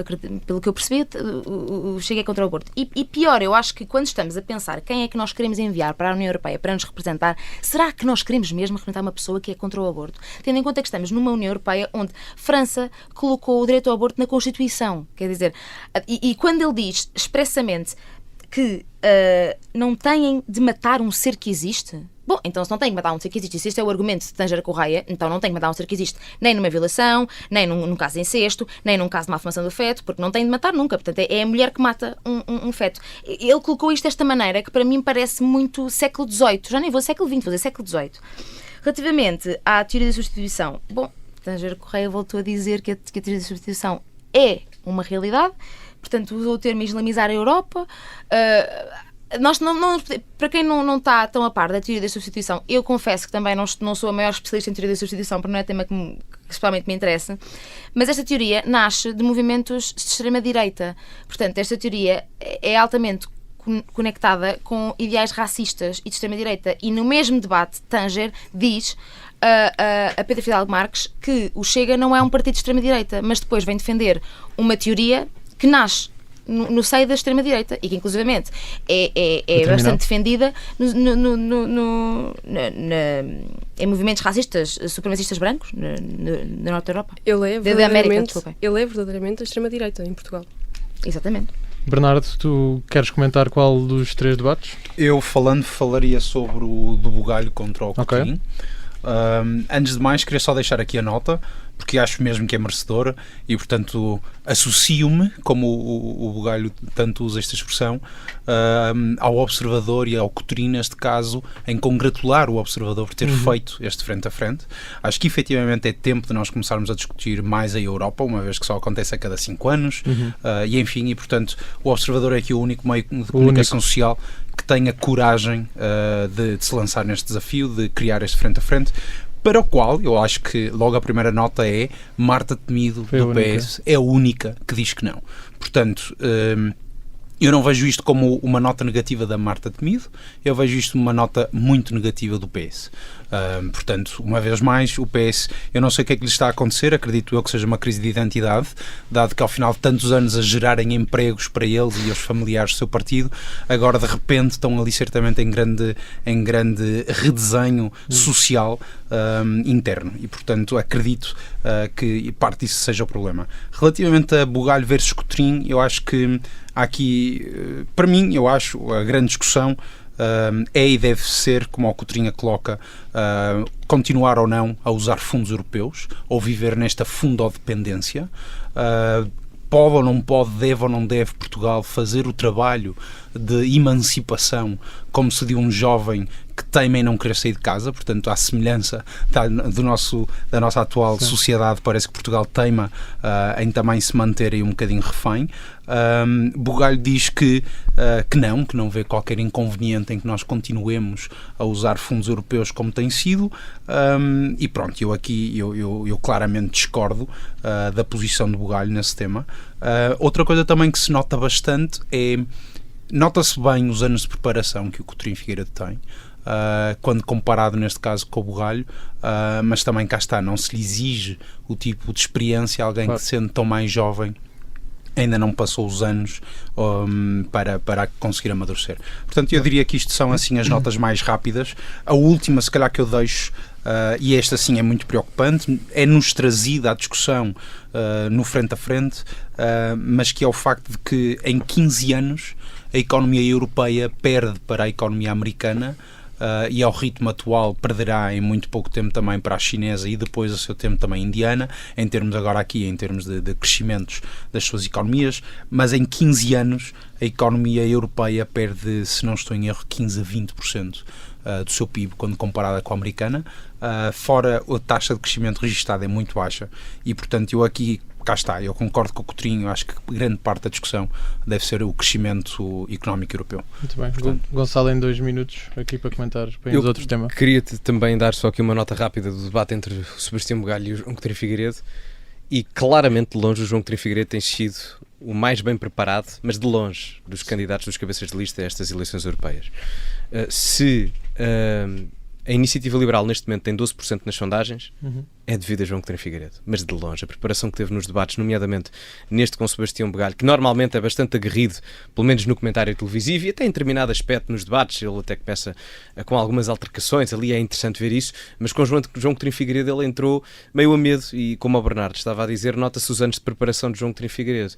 D: pelo que eu percebi o Chega é contra o aborto e pior, eu acho que quando estamos a pensar quem é que nós queremos enviar para a União Europeia para nos representar, será que nós queremos mesmo representar uma pessoa que é contra o aborto, tendo em conta que estamos numa União Europeia onde França colocou o direito ao aborto na Constituição, quer dizer, e quando ele diz expressamente que não têm de matar um ser que existe. Bom, então se não tem que matar um ser que existe, se este é o argumento de Tanger Correia, então não tem que matar um ser que existe nem numa violação, nem num caso de incesto, nem num caso de malformação do feto, porque não tem de matar nunca. Portanto, é a mulher que mata um feto. Ele colocou isto desta maneira que para mim parece muito século XVIII. Já nem vou século XX, vou dizer século XVIII. Relativamente à teoria da substituição, bom, Tanger Correia voltou a dizer que a teoria da substituição é uma realidade, portanto usou o termo islamizar a Europa. Nós para quem não está tão a par da teoria da substituição, eu confesso que também não sou a maior especialista em teoria da substituição, porque não é tema que especialmente me interessa, mas esta teoria nasce de movimentos de extrema-direita. Portanto, esta teoria é altamente conectada com ideais racistas e de extrema-direita, e no mesmo debate Tanger diz a Pedro Fidalgo Marques que o Chega não é um partido de extrema-direita, mas depois vem defender uma teoria que nasce no seio da extrema-direita e que inclusivamente é bastante defendida em movimentos racistas, supremacistas brancos na Norte da Europa.
B: Ele é verdadeiramente a extrema-direita em Portugal.
D: Exatamente.
A: Bernardo, tu queres comentar qual dos 3 debates?
E: Eu falaria sobre o do Bugalho contra o Coutinho. Antes de mais, queria só deixar aqui a nota, porque acho mesmo que é merecedora e, portanto, associo-me, como o Bugalho tanto usa esta expressão, ao Observador e ao Coutinho, neste caso, em congratular o Observador por ter feito este frente a frente. Acho que, efetivamente, é tempo de nós começarmos a discutir mais a Europa, uma vez que só acontece a cada 5 anos, e, portanto, o Observador é aqui o único meio de comunicação social que tenha coragem de se lançar neste desafio, de criar este frente a frente, para o qual eu acho que logo a primeira nota é Marta Temido do PS é a única que diz que não. Portanto, eu não vejo isto como uma nota negativa da Marta Temido, eu vejo isto como uma nota muito negativa do PS. Portanto, uma vez mais, o PS, eu não sei o que é que lhe está a acontecer, acredito eu que seja uma crise de identidade, dado que ao final de tantos anos a gerarem empregos para eles e aos familiares do seu partido, agora de repente estão ali certamente em grande redesenho social interno e, portanto, acredito que parte disso seja o problema. Relativamente a Bugalho versus Coutinho, eu acho que há aqui, para mim, eu acho, a grande discussão é e deve ser, como o Coutinho coloca, continuar ou não a usar fundos europeus ou viver nesta fundodependência. Pode ou não pode, deve ou não deve Portugal fazer o trabalho de emancipação como se de um jovem que teima em não querer sair de casa, portanto, à semelhança da nossa atual sociedade, parece que Portugal teima em também se manter aí um bocadinho refém. Bugalho diz que não vê qualquer inconveniente em que nós continuemos a usar fundos europeus como tem sido, e pronto, eu claramente discordo da posição de Bugalho nesse tema. Outra coisa também que se nota bastante nota-se bem os anos de preparação que o Coutinho Figueiredo tem, quando comparado neste caso com o Bugalho, mas também cá está, não se lhe exige o tipo de experiência a alguém que sendo tão mais jovem ainda não passou os anos para conseguir amadurecer. Portanto, eu diria que isto são assim as notas mais rápidas. A última, se calhar, que eu deixo, e esta sim é muito preocupante, é-nos trazida à discussão no frente a frente, mas que é o facto de que em 15 anos a economia europeia perde para a economia americana, e ao ritmo atual perderá em muito pouco tempo também para a chinesa e depois a seu tempo também indiana, em termos de crescimentos das suas economias, mas em 15 anos a economia europeia perde, se não estou em erro, 15 a 20% do seu PIB quando comparada com a americana, fora a taxa de crescimento registada é muito baixa e, portanto, cá está, eu concordo com o Coutinho, acho que grande parte da discussão deve ser o crescimento económico europeu.
A: Muito bem. Portanto, Gonçalo, em 2 minutos, aqui para comentar bem os outros temas.
C: Queria-te também dar só aqui uma nota rápida do debate entre o Sebastião Bugalho e o João Coutinho Figueiredo, e claramente de longe o João Coutinho Figueiredo tem sido o mais bem preparado, mas de longe, dos candidatos dos cabeças de lista a estas eleições europeias. Se a Iniciativa Liberal neste momento tem 12% nas sondagens, é devido a João Coutinho Figueiredo, mas de longe. A preparação que teve nos debates, nomeadamente neste com Sebastião Bugalho, que normalmente é bastante aguerrido, pelo menos no comentário televisivo e até em determinado aspecto nos debates, ele até começa com algumas altercações, ali é interessante ver isso, mas com João Coutinho Figueiredo ele entrou meio a medo e, como o Bernardo estava a dizer, nota-se os anos de preparação de João Coutinho Figueiredo.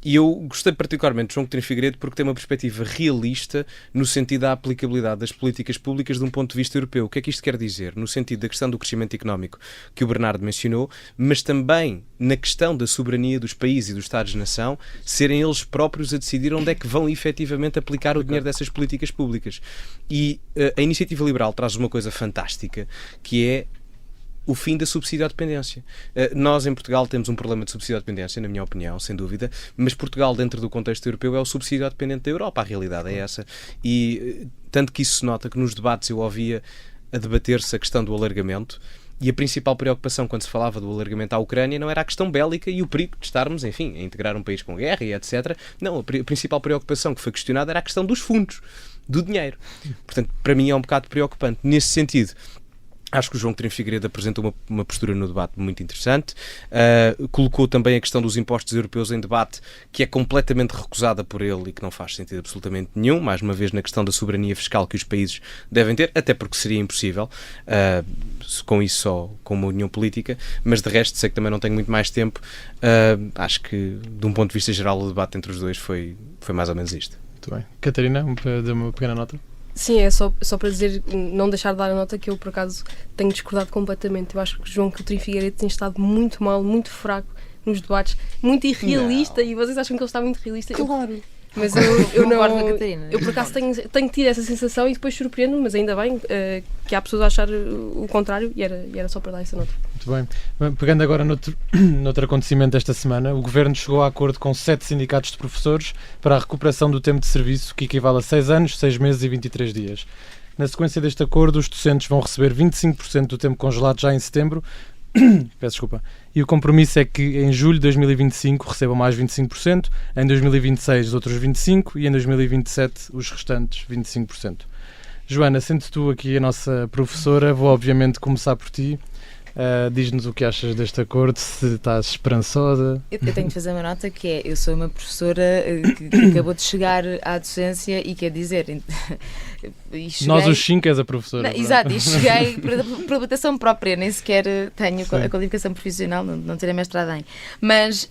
C: E eu gostei particularmente de João Coutinho Figueiredo porque tem uma perspectiva realista no sentido da aplicabilidade das políticas públicas de um ponto de vista europeu. O que é que isto quer dizer? No sentido da questão do crescimento económico que o Bernardo mencionou, mas também na questão da soberania dos países e dos Estados-nação serem eles próprios a decidir onde é que vão efetivamente aplicar o dinheiro dessas políticas públicas. E a Iniciativa Liberal traz uma coisa fantástica, que é o fim da subsídio à dependência. Nós, em Portugal, temos um problema de subsídio à dependência, na minha opinião, sem dúvida, mas Portugal, dentro do contexto europeu, é o subsídio à dependente da Europa. A realidade é essa. E tanto que isso se nota que nos debates eu ouvia a debater-se a questão do alargamento, e a principal preocupação quando se falava do alargamento à Ucrânia não era a questão bélica e o perigo de estarmos, enfim, a integrar um país com guerra e etc. Não, a principal preocupação que foi questionada era a questão dos fundos, do dinheiro. Portanto, para mim é um bocado preocupante. Nesse sentido, acho que o João Coutinho Figueiredo apresentou uma postura no debate muito interessante. Colocou também a questão dos impostos europeus em debate, que é completamente recusada por ele e que não faz sentido absolutamente nenhum, mais uma vez na questão da soberania fiscal que os países devem ter, até porque seria impossível, com isso só com uma união política, mas de resto sei que também não tenho muito mais tempo. Acho que de um ponto de vista geral o debate entre os dois foi mais ou menos isto.
A: Muito bem. Catarina, dê uma pequena nota.
B: Sim, é só para dizer, não deixar de dar a nota que eu, por acaso, tenho discordado completamente. Eu acho que o João Coutinho Figueiredo tem estado muito mal, muito fraco nos debates, muito irrealista, e vocês acham que ele está muito realista?
D: Claro.
B: Mas eu não...
D: Concordo com a Catarina.
B: Eu, por acaso, tenho tido essa sensação e depois surpreendo-me, mas ainda bem que há pessoas a achar o contrário, e era só para dar essa nota.
A: Muito bem. Pegando agora noutro acontecimento desta semana, o Governo chegou a acordo com 7 sindicatos de professores para a recuperação do tempo de serviço, que equivale a 6 anos, 6 meses e 23 dias. Na sequência deste acordo, os docentes vão receber 25% do tempo congelado já em setembro. Peço desculpa. E o compromisso é que em julho de 2025 recebam mais 25%, em 2026 os outros 25% e em 2027 os restantes 25%. Joana, sendo tu aqui a nossa professora, vou obviamente começar por ti. Diz-nos o que achas deste acordo, se estás esperançosa.
D: Eu tenho de fazer uma nota que é, eu sou uma professora que acabou de chegar à docência e quer dizer... E cheguei...
A: Nós os 5 és a professora.
D: Não, exato, e cheguei por habilitação própria, nem sequer tenho a qualificação profissional, não terei mestrado em. Mas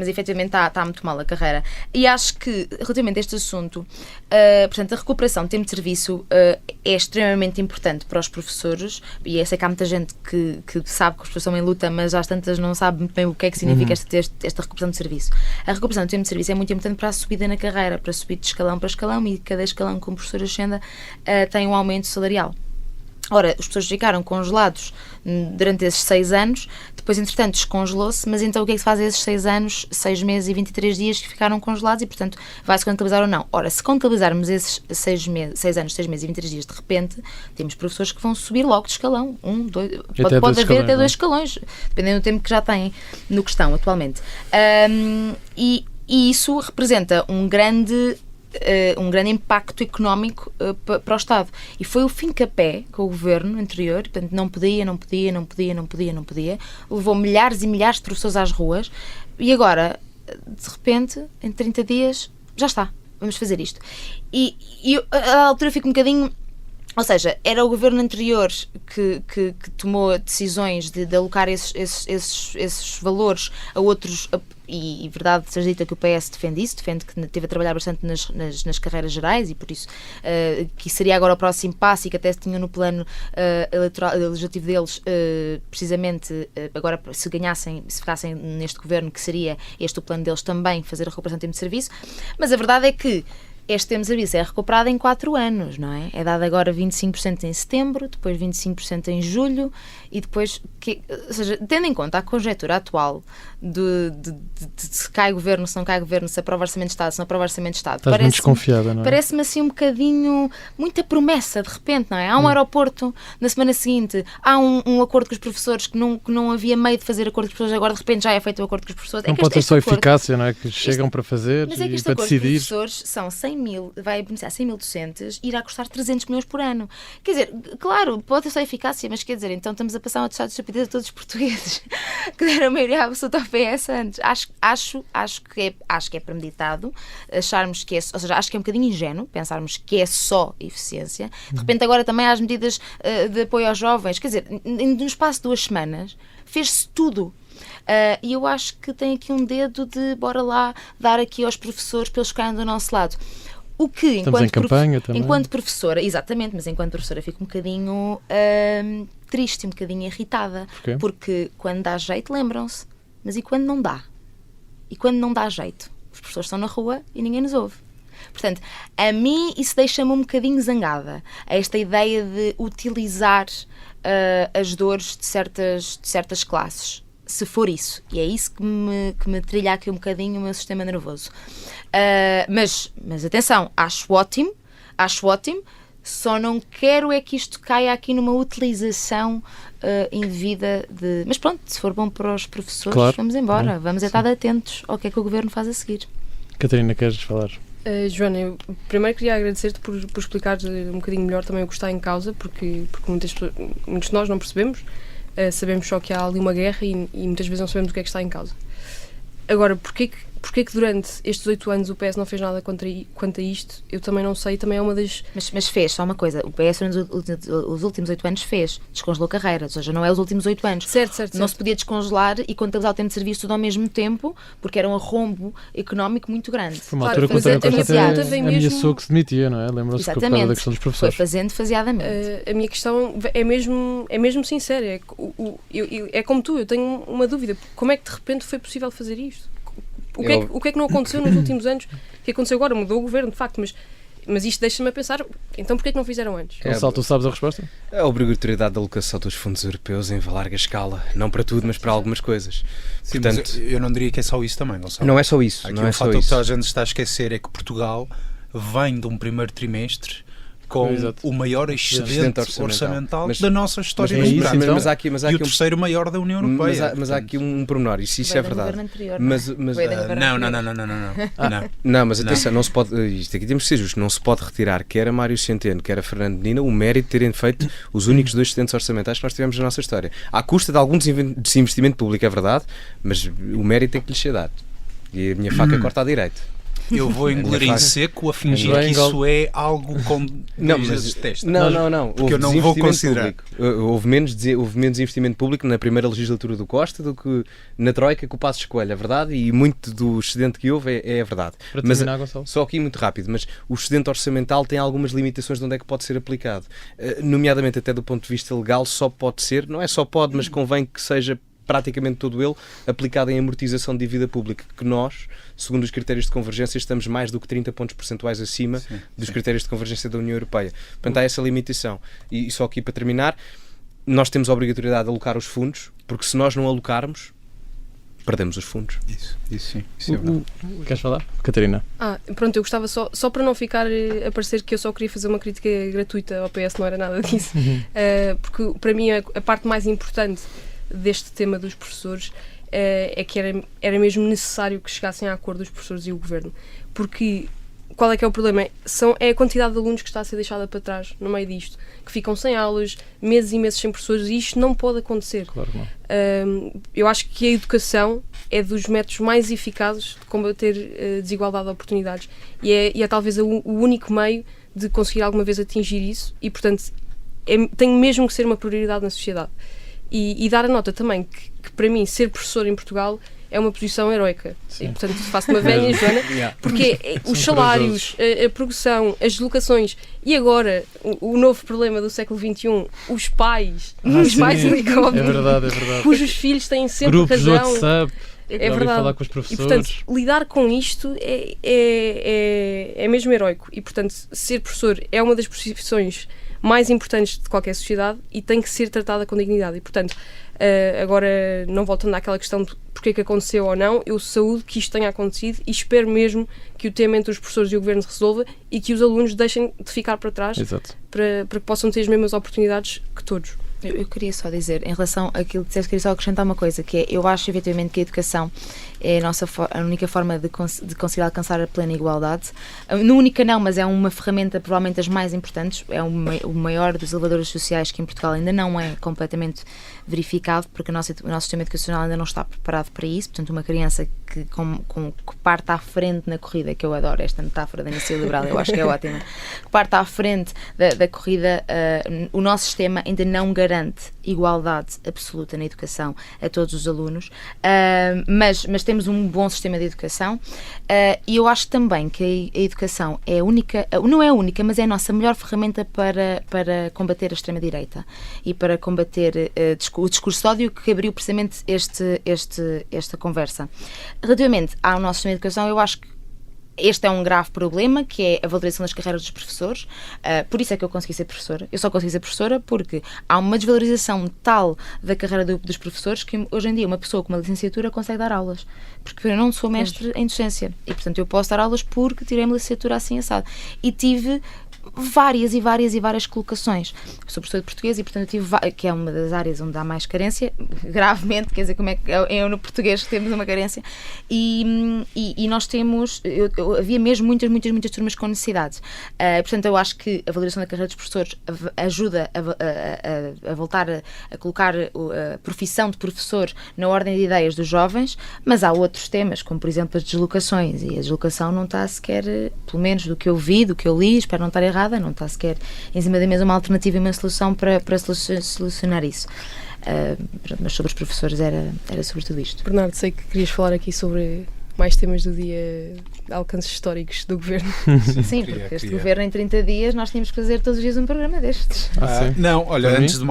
D: efetivamente está muito mal a carreira. E acho que, relativamente a este assunto, portanto, a recuperação de tempo de serviço é extremamente importante para os professores, e eu sei que há muita gente que sabe que os professores estão em luta, mas às tantas não sabe muito bem o que é que significa esta recuperação de serviço. A recuperação do tempo de serviço é muito importante para a subida na carreira, para subir de escalão para escalão, e cada escalão que o professor ascenda tem um aumento salarial. Ora, os professores ficaram congelados durante esses 6 anos, depois, entretanto, descongelou-se, mas então o que é que se faz a esses 6 anos, 6 meses e 23 dias que ficaram congelados e, portanto, vai-se contabilizar ou não? Ora, se contabilizarmos esses 6 anos, 6 meses e 23 dias, de repente, temos professores que vão subir logo de escalão. 1, 2, pode haver até 2 escalões, dependendo do tempo que já têm no questão atualmente. E isso representa um grande impacto económico para o Estado. E foi o fim-capé com o governo anterior, portanto, não podia, levou milhares e milhares de professores às ruas, e agora, de repente, em 30 dias, já está, vamos fazer isto. E a altura fico um bocadinho... Ou seja, era o governo anterior que tomou decisões de alocar esses valores a outros, e verdade seja dita que o PS defende que teve a trabalhar bastante nas carreiras gerais, e por isso que seria agora o próximo passo, e que até tinham no plano legislativo deles, precisamente agora, se ficassem neste governo, que seria este o plano deles também, fazer a recuperação de tempo de serviço. Mas a verdade é que este tempo de serviço é recuperado em 4 anos, não é? É dado agora 25% em setembro, depois 25% em julho, e depois, ou seja, tendo em conta a conjectura atual de se cai governo, se não cai governo, se aprova orçamento de Estado, se não aprova orçamento de Estado.
A: Estás muito desconfiada, não é?
D: Parece-me assim um bocadinho, muita promessa, de repente, não é? Há um aeroporto, na semana seguinte, há um acordo com os professores, que não havia meio de fazer acordo com os professores, agora de repente já é feito o acordo com os professores.
A: Não pode ter só eficácia, não é? Que chegam para fazer
D: mas é que
A: e para decidir.
D: Os professores são 100 mil, vai beneficiar 100 mil docentes, irá custar 300 milhões por ano. Quer dizer, claro, pode ter só eficácia, mas quer dizer, então estamos a passar um atestado de estupidez a todos os portugueses que deram a maioria absoluta ao PS antes. Acho que é premeditado acharmos que ou seja, acho que é um bocadinho ingênuo pensarmos que é só eficiência. De repente agora também há as medidas de apoio aos jovens. Quer dizer, no espaço de 2 semanas fez-se tudo. E eu acho que tem aqui um dedo de bora lá dar aqui aos professores para eles ficarem do nosso lado. O que,
A: Estamos em campanha também.
D: enquanto professora, exatamente, mas enquanto professora fico um bocadinho triste, um bocadinho irritada.
A: Porquê?
D: Porque quando dá jeito, lembram-se. Mas e quando não dá? E quando não dá jeito? Os professores estão na rua e ninguém nos ouve. Portanto, a mim isso deixa-me um bocadinho zangada. Esta ideia de utilizar as dores de certas classes. Se for isso. E é isso que me trilha aqui um bocadinho o meu sistema nervoso. Mas atenção, acho ótimo, só não quero é que isto caia aqui numa utilização indevida de... Mas pronto, se for bom para os professores,
A: claro.
D: Vamos embora. Vamos estar atentos ao que é que o Governo faz a seguir.
A: Catarina, queres falar?
B: Joana, eu primeiro queria agradecer-te por explicares um bocadinho melhor também o que está em causa, porque muitos de nós não percebemos. Sabemos só que há ali uma guerra e muitas vezes não sabemos o que é que está em causa. Agora, porquê que durante estes 8 anos o PS não fez nada quanto a isto? Eu também não sei, também é uma das...
D: Mas fez, só uma coisa, o PS os últimos 8 anos descongelou carreiras, ou seja, não é os últimos 8 anos.
B: Certo.
D: Não se podia descongelar e contabilizar o tempo de serviço tudo ao mesmo tempo, porque era um arrombo económico muito grande.
A: Foi uma altura que o
B: mas a
A: António
B: minha
A: Costa
B: pergunta
A: até
B: vem mesmo-
A: ameaçou que se demitia, não é? Lembram-se por causa da questão dos
D: foi
A: professores.
D: fazendo faseadamente.
B: A minha questão é mesmo sincera. É como tu, eu tenho uma dúvida. Como é que de repente foi possível fazer isto? O que é que não aconteceu nos últimos anos? O que aconteceu agora? Mudou o governo, de facto, mas isto deixa-me a pensar, então porquê é que não fizeram antes?
A: Gonçalo, tu sabes a resposta?
C: A obrigatoriedade da alocação dos fundos europeus em larga escala. Não para tudo, mas para algumas coisas.
E: Sim,
C: Portanto,
E: mas eu não diria que é só isso também, Gonçalo.
C: não é só isso.
E: Aqui
C: Não é
E: um
C: só
E: fator que
C: isso.
E: toda a gente está a esquecer é que Portugal vem de um primeiro trimestre com
A: Exato.
E: o maior excedente
C: Excedente
E: orçamental
C: Mas-
E: da nossa história
A: é isso,
E: democrática.
A: então?
C: Mas há aqui
E: E o terceiro maior da União Europeia.
C: Mas há aqui um pormenor, e se isso
D: Veio
C: é
D: do
C: verdade.
D: governo anterior,
C: Mas-
D: não é?
C: mas-
D: Veio do governo
E: Não.
D: anterior.
E: Não.
C: Não, mas atenção, não se pode, isto aqui temos que ser justo, não se pode retirar quer a Mário Centeno, quer a Fernando Medina o mérito de terem feito os únicos 2 excedentes orçamentais que nós tivemos na nossa história. À custa de algum desinvestimento público, é verdade, mas o mérito tem que lhes ser dado. E a minha faca corta à direita.
E: Eu vou engolir em seco a fingir que isso é algo com
C: Não,
E: mas
C: mas
E: testa.
C: não.
E: Porque eu não vou considerar.
C: Houve menos desinvestimento público na primeira legislatura do Costa do que na Troika com o Passos Coelho, é verdade, e muito do excedente que houve é verdade.
A: Para
C: Mas
A: terminar, Gonçalo.
C: só aqui muito rápido, mas o excedente orçamental tem algumas limitações de onde é que pode ser aplicado. Nomeadamente até do ponto de vista legal, só pode ser, não é só pode, mas convém que seja praticamente todo ele aplicado em amortização de dívida pública, que nós, segundo os critérios de convergência, estamos mais do que 30 pontos percentuais acima dos critérios de convergência da União Europeia. Portanto, há essa limitação. E só aqui para terminar, nós temos a obrigatoriedade de alocar os fundos, porque se nós não alocarmos, perdemos os fundos.
E: Isso sim, isso é verdade.
A: Queres falar? Catarina.
B: Pronto, eu gostava só para não ficar a parecer que eu só queria fazer uma crítica gratuita ao PS, não era nada disso. Porque para mim a parte mais importante deste tema dos professores é que era mesmo necessário que chegassem a acordo os professores e o governo, porque qual é que é o problema? É a quantidade de alunos que está a ser deixada para trás no meio disto, que ficam sem aulas, meses e meses sem professores, e isto não pode acontecer.
A: Claro que não.
B: Eu acho que a educação é dos métodos mais eficazes de combater a desigualdade de oportunidades e é talvez o único meio de conseguir alguma vez atingir isso e, portanto, tem mesmo que ser uma prioridade na sociedade. E dar a nota também que para mim ser professor em Portugal é uma posição heroica. E, portanto, faço uma velha, Joana, porque os salários, a progressão, as deslocações e agora o novo problema do século XXI, os pais helicópteros,
A: É verdade.
B: cujos filhos têm sempre
A: Grupos do
B: razão.
A: WhatsApp,
B: É
A: ouvi
B: verdade.
A: falar com os
B: E,
A: professores.
B: portanto, lidar com isto é mesmo heroico. E, portanto, ser professor é uma das profissões mais importantes de qualquer sociedade e tem que ser tratada com dignidade. E, portanto, agora, não voltando àquela questão de porque é que aconteceu ou não, eu saúdo que isto tenha acontecido e espero mesmo que o tema entre os professores e o governo se resolva e que os alunos deixem de ficar para trás
A: Exato.
B: para que possam ter as mesmas oportunidades que todos.
D: Eu queria só dizer, em relação àquilo que disseste, queria só acrescentar uma coisa, que é, eu acho efetivamente que a educação é a única forma de conseguir alcançar a plena igualdade. Não única não, mas é uma ferramenta provavelmente das mais importantes, é o maior dos elevadores sociais que em Portugal ainda não é completamente verificado, porque o nosso sistema educacional ainda não está preparado para isso. Portanto, uma criança que parte à frente na corrida, que eu adoro esta metáfora da iniciativa liberal, eu acho que é ótima, que parte à frente da corrida, o nosso sistema ainda não garante garante igualdade absoluta na educação a todos os alunos, mas temos um bom sistema de educação, e eu acho também que a educação é a única, não é a única, mas é a nossa melhor ferramenta para combater a extrema-direita e para combater o discurso de ódio que abriu precisamente esta conversa. Relativamente ao nosso sistema de educação, eu acho que este é um grave problema, que é a valorização das carreiras dos professores. Por isso é que eu consegui ser professora. Eu só consegui ser professora porque há uma desvalorização tal da carreira dos professores que hoje em dia uma pessoa com uma licenciatura consegue dar aulas. Porque eu não sou mestre em docência. E, portanto, eu posso dar aulas porque tirei uma licenciatura assim assado. E tive várias colocações. Eu sou professora de português e, portanto, eu tive, que é uma das áreas onde há mais carência, gravemente, quer dizer, como é que é no português que temos uma carência, e nós temos, havia mesmo muitas turmas com necessidades. Portanto, eu acho que a valorização da carreira dos professores ajuda a voltar a colocar a profissão de professor na ordem de ideias dos jovens, mas há outros temas, como, por exemplo, as deslocações, e a deslocação não está sequer, pelo menos do que eu vi, do que eu li, espero não estar errada, não está sequer em cima da mesa uma alternativa e uma solução para solucionar isso. Mas sobre os professores era sobretudo isto.
B: Bernardo, sei que querias falar aqui sobre mais temas do dia, alcances históricos do governo.
D: Sim, porque este governo em 30 dias nós tínhamos que fazer todos os dias um programa destes.
E: Não, olha, antes de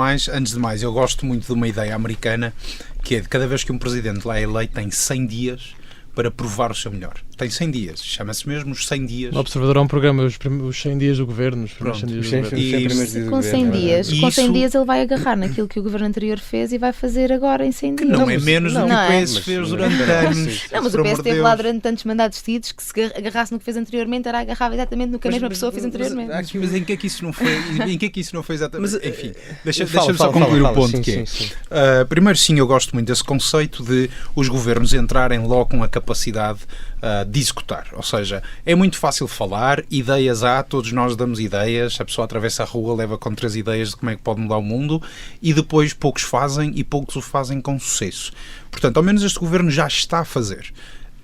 E: mais, eu gosto muito de uma ideia americana, que é de cada vez que um presidente lá é eleito tem 100 dias para provar o seu melhor. Tem 100 dias, chama-se mesmo os 100 dias.
A: O Observador há um programa, os 100 dias do governo. Os primeiros 100 dias do governo.
D: Com 100 dias, com 100 dias ele vai agarrar naquilo que o governo anterior fez e vai fazer agora em 100 dias.
E: Não é menos do que o PS fez durante anos.
D: Não, mas o PS esteve lá durante tantos mandatos seguidos que se agarrasse no que fez anteriormente era agarrava exatamente no que a mesma pessoa fez anteriormente.
E: Mas em que é que isso não foi? Em que é que isso não foi exatamente? Mas, enfim, deixa-me só concluir o ponto que é. Primeiro, sim, eu gosto muito desse conceito de os governos entrarem logo com a capacidade de executar. Ou seja, é muito fácil falar, ideias há, todos nós damos ideias, a pessoa atravessa a rua, leva com 3 ideias de como é que pode mudar o mundo e depois poucos fazem e poucos o fazem com sucesso. Portanto, ao menos este governo já está a fazer.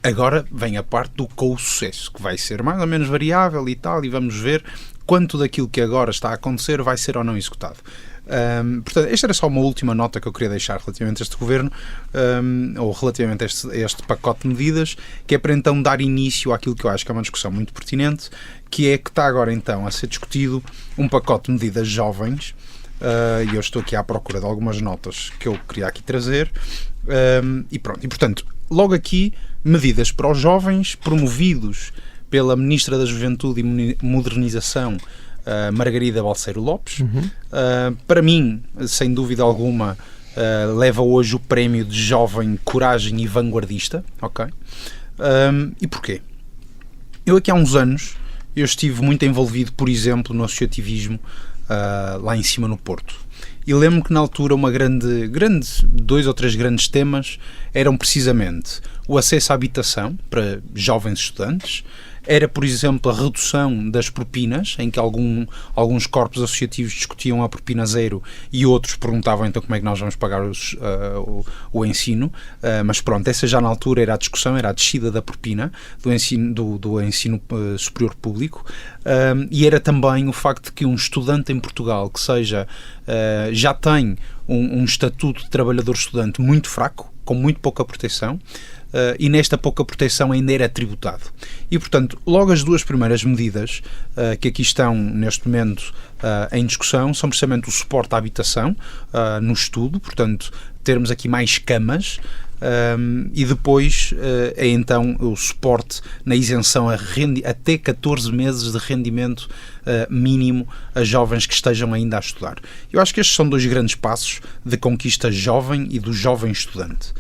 E: Agora vem a parte do com-sucesso, que vai ser mais ou menos variável e tal, e vamos ver quanto daquilo que agora está a acontecer vai ser ou não executado. Portanto, esta era só uma última nota que eu queria deixar relativamente a este governo, ou relativamente a este pacote de medidas, que é para então dar início àquilo que eu acho que é uma discussão muito pertinente, que é que está agora então a ser discutido um pacote de medidas jovens, e eu estou aqui à procura de algumas notas que eu queria aqui trazer, e pronto, e portanto, logo aqui, medidas para os jovens promovidos pela Ministra da Juventude e Modernização, Margarida Balseiro Lopes. Para mim, sem dúvida alguma, leva hoje o prémio de jovem coragem e vanguardista. Ok? E porquê? Eu aqui há uns anos eu estive muito envolvido, por exemplo, no associativismo lá em cima no Porto. E lembro-me que na altura dois ou três grandes temas eram precisamente o acesso à habitação para jovens estudantes, era, por exemplo, a redução das propinas, em que alguns corpos associativos discutiam a propina zero e outros perguntavam então como é que nós vamos pagar o ensino, mas pronto, essa já na altura era a discussão, era a descida da propina do ensino superior público, e era também o facto de que um estudante em Portugal que seja, já tem um estatuto de trabalhador-estudante muito fraco, com muito pouca proteção, e nesta pouca proteção ainda era tributado. E, portanto, logo as duas primeiras medidas que aqui estão neste momento em discussão são precisamente o suporte à habitação no estudo, portanto, termos aqui mais camas, e depois é então o suporte na isenção até 14 meses de rendimento mínimo a jovens que estejam ainda a estudar. Eu acho que estes são dois grandes passos de conquista jovem e do jovem estudante.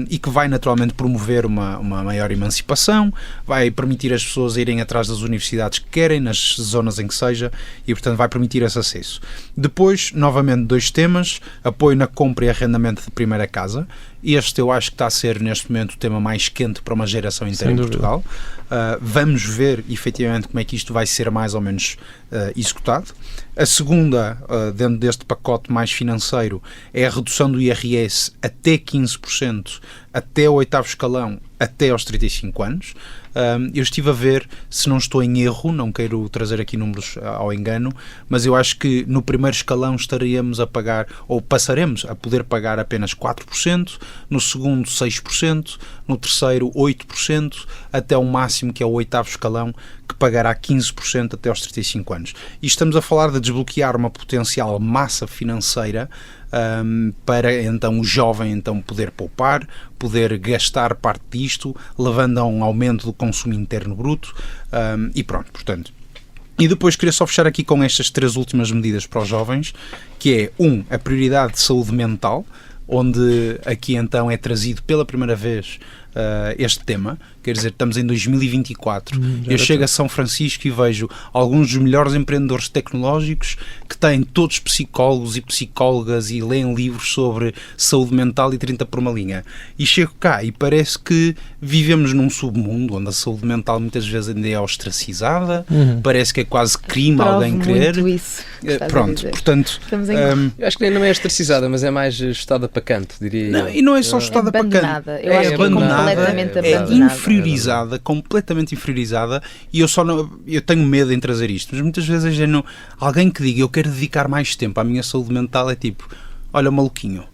E: E que vai naturalmente promover uma maior emancipação, vai permitir as pessoas irem atrás das universidades que querem, nas zonas em que seja, e portanto vai permitir esse acesso. Depois, novamente, dois temas: apoio na compra e arrendamento de primeira casa. Este eu acho que está a ser neste momento o tema mais quente para uma geração inteira em Portugal. Vamos ver efetivamente como é que isto vai ser mais ou menos executado. A segunda, dentro deste pacote mais financeiro, é a redução do IRS até 15%, até o 8º escalão, até aos 35 anos. Eu estive a ver, se não estou em erro, não quero trazer aqui números ao engano, mas eu acho que no primeiro escalão estaríamos a pagar, ou passaremos a poder pagar apenas 4%, no segundo 6%, no terceiro 8%, até o máximo, que é o 8º escalão, que pagará 15% até aos 35 anos. E estamos a falar de desbloquear uma potencial massa financeira para então o jovem então poder poupar, poder gastar parte disto, levando a um aumento do consumo interno bruto, e pronto, portanto. E depois queria só fechar aqui com estas 3 últimas medidas para os jovens, que é, a prioridade de saúde mental, onde aqui então é trazido pela primeira vez este tema. Quer dizer, estamos em 2024, eu chego a São Francisco e vejo alguns dos melhores empreendedores tecnológicos que têm todos psicólogos e psicólogas e leem livros sobre saúde mental e 30 por uma linha. E chego cá e parece que vivemos num submundo onde a saúde mental muitas vezes ainda é ostracizada, parece que é quase crime alguém querer.
D: Muito isso.
E: Pronto, portanto...
C: eu acho que não é ostracizada, mas é mais estada para canto, diria
E: não,
C: eu.
E: E não é só estada para canto.
D: Eu acho que é completamente abandonada.
E: Inferiorizada, completamente inferiorizada, e eu tenho medo em trazer isto, mas muitas vezes alguém que diga eu quero dedicar mais tempo à minha saúde mental é tipo, olha, maluquinho.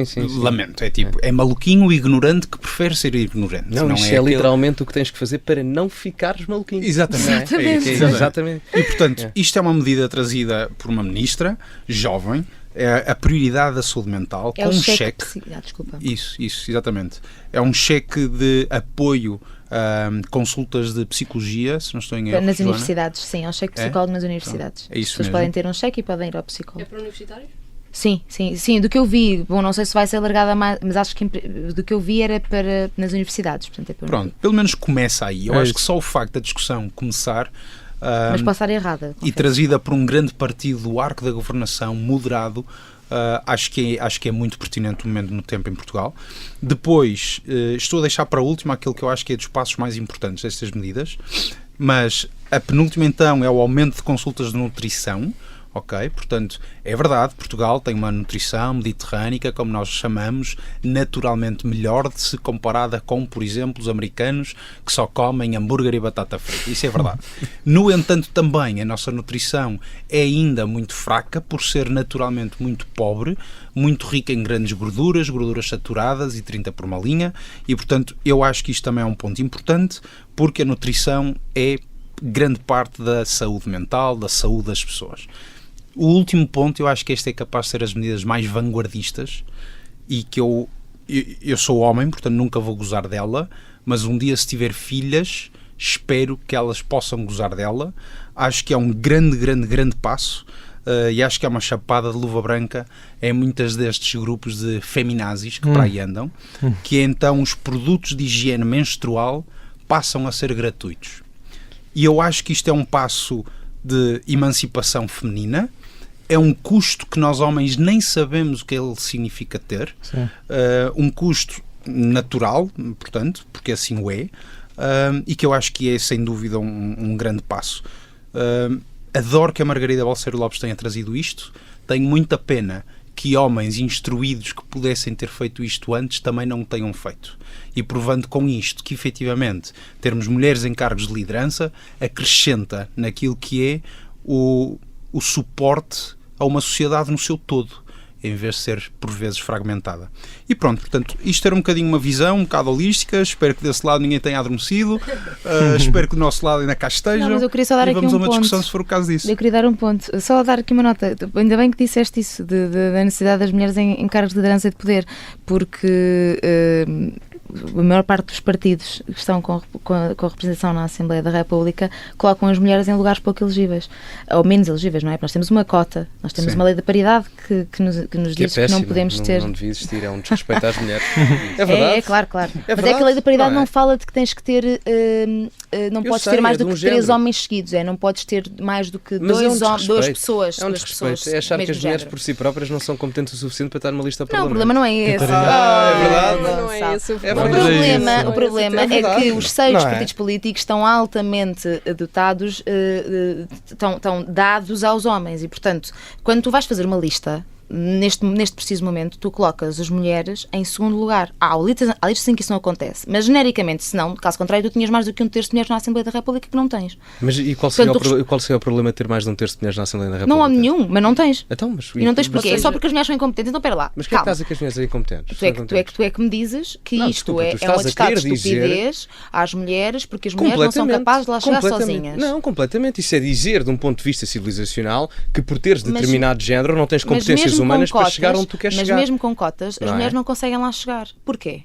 C: Sim.
E: Lamento, é maluquinho, ignorante, que prefere ser ignorante.
C: Não isto é literalmente o que tens que fazer para não ficares maluquinho.
E: Exatamente.
C: Exatamente.
E: E portanto, isto é uma medida trazida por uma ministra jovem, é a prioridade da saúde mental, com um cheque.
D: Desculpa.
E: Isso, exatamente. É um cheque de apoio a consultas de psicologia, se não estou em erro.
D: Nas
E: Joana.
D: universidades, sim, é um cheque de psicólogo nas universidades.
E: É isso
D: As pessoas
E: mesmo.
D: podem ter um cheque e podem ir ao psicólogo.
B: É para universitários?
D: Sim, do que eu vi, bom, não sei se vai ser alargada mais, mas acho que do que eu vi era para nas universidades, portanto é para
E: Pronto, pelo menos começa aí. Eu acho que só o facto da discussão começar
D: mas posso estar errada.
E: e
D: confesso.
E: trazida por um grande partido do arco da governação, moderado, acho que é muito pertinente o momento no tempo em Portugal. Depois, estou a deixar para a última aquilo que eu acho que é dos passos mais importantes destas medidas, mas a penúltima então é o aumento de consultas de nutrição. Ok, portanto, é verdade, Portugal tem uma nutrição mediterrânica, como nós chamamos, naturalmente melhor de se comparada com, por exemplo, os americanos que só comem hambúrguer e batata frita. Isso é verdade. No entanto, também a nossa nutrição é ainda muito fraca por ser naturalmente muito pobre, muito rica em grandes gorduras saturadas e 30 por uma linha, e portanto eu acho que isto também é um ponto importante, porque a nutrição é grande parte da saúde mental, da saúde das pessoas. O último ponto, eu acho que este é capaz de ser as medidas mais vanguardistas e que eu sou homem, portanto nunca vou gozar dela, mas um dia se tiver filhas, espero que elas possam gozar dela. Acho que é um grande passo e acho que é uma chapada de luva branca em muitos destes grupos de feminazis que para aí andam, que é então os produtos de higiene menstrual passam a ser gratuitos. E eu acho que isto é um passo de emancipação feminina, é um custo que nós homens nem sabemos o que ele significa ter, um custo natural, portanto, porque assim o é, e que eu acho que é sem dúvida um grande passo. Adoro que a Margarida Balseiro Lopes tenha trazido isto, tenho muita pena que homens instruídos que pudessem ter feito isto antes também não o tenham feito. E provando com isto que, efetivamente, termos mulheres em cargos de liderança acrescenta naquilo que é o suporte a uma sociedade no seu todo, em vez de ser, por vezes, fragmentada. E pronto, portanto, isto era um bocadinho uma visão, um bocado holística, espero que desse lado ninguém tenha adormecido, espero que do nosso lado ainda cá esteja.
D: Não, mas eu queria só dar
E: e
D: aqui
E: vamos
D: um
E: a uma
D: ponto.
E: discussão se for o caso disso.
D: Eu queria dar um ponto, só dar aqui uma nota. Ainda bem que disseste isso, da necessidade das mulheres em cargos de liderança e de poder, porque a maior parte dos partidos que estão com a representação na Assembleia da República colocam as mulheres em lugares pouco elegíveis, ou menos elegíveis, não é? Porque nós temos uma cota, nós temos uma lei da paridade que nos diz que não podemos ter...
C: Não devia existir, é um desrespeito às mulheres. É verdade.
D: É claro.
C: É
D: Mas
C: verdade.
D: é que a lei da paridade
C: Não é?
D: não fala de que tens que ter, não podes
C: sei,
D: ter mais
C: é de
D: do
C: um
D: que 3
C: género.
D: homens seguidos, não podes ter mais do que
C: Mas é um
D: duas
C: desrespeito.
D: pessoas.
C: É um
D: duas
C: desrespeito.
D: pessoas
C: É achar que
D: mesmo
C: as mulheres
D: género.
C: por si próprias não são competentes o suficiente para estar numa lista
D: Não, o
C: parlamentar.
D: problema não é esse.
C: é verdade.
B: Não é esse o
C: É
B: problema.
C: verdade.
D: O problema
C: É
D: é
C: verdade.
D: que os 6
C: Não é?
D: partidos políticos estão altamente dotados, estão dados aos homens e, portanto, quando tu vais fazer uma lista, neste preciso momento, tu colocas as mulheres em segundo lugar. Há listas em que isso não acontece, mas genericamente, se não, caso contrário, tu tinhas mais do que 1/3 de mulheres na Assembleia da República que não tens.
C: Mas e qual seria o problema de ter mais de 1/3 de mulheres na Assembleia da República?
D: Não há nenhum, mas não tens.
C: Então, mas,
D: E não tens porquê, é só porque as mulheres são incompetentes. Então, espera lá,
C: Mas quem é que
D: calma.
C: estás a que as mulheres são incompetentes?
D: Tu é que me dizes que
C: Não,
D: isto
C: desculpa, tu
D: é um
C: estás a
D: atestado de
C: querer dizer-
D: estupidez às mulheres, porque as mulheres não são capazes de lá chegar sozinhas.
C: Não, completamente. Isso é dizer, de um ponto de vista civilizacional, que por teres determinado género não tens competências humanas para chegar onde tu queres chegar.
D: Mas mesmo com cotas, as
C: Não é?
D: mulheres não conseguem lá chegar. Porquê?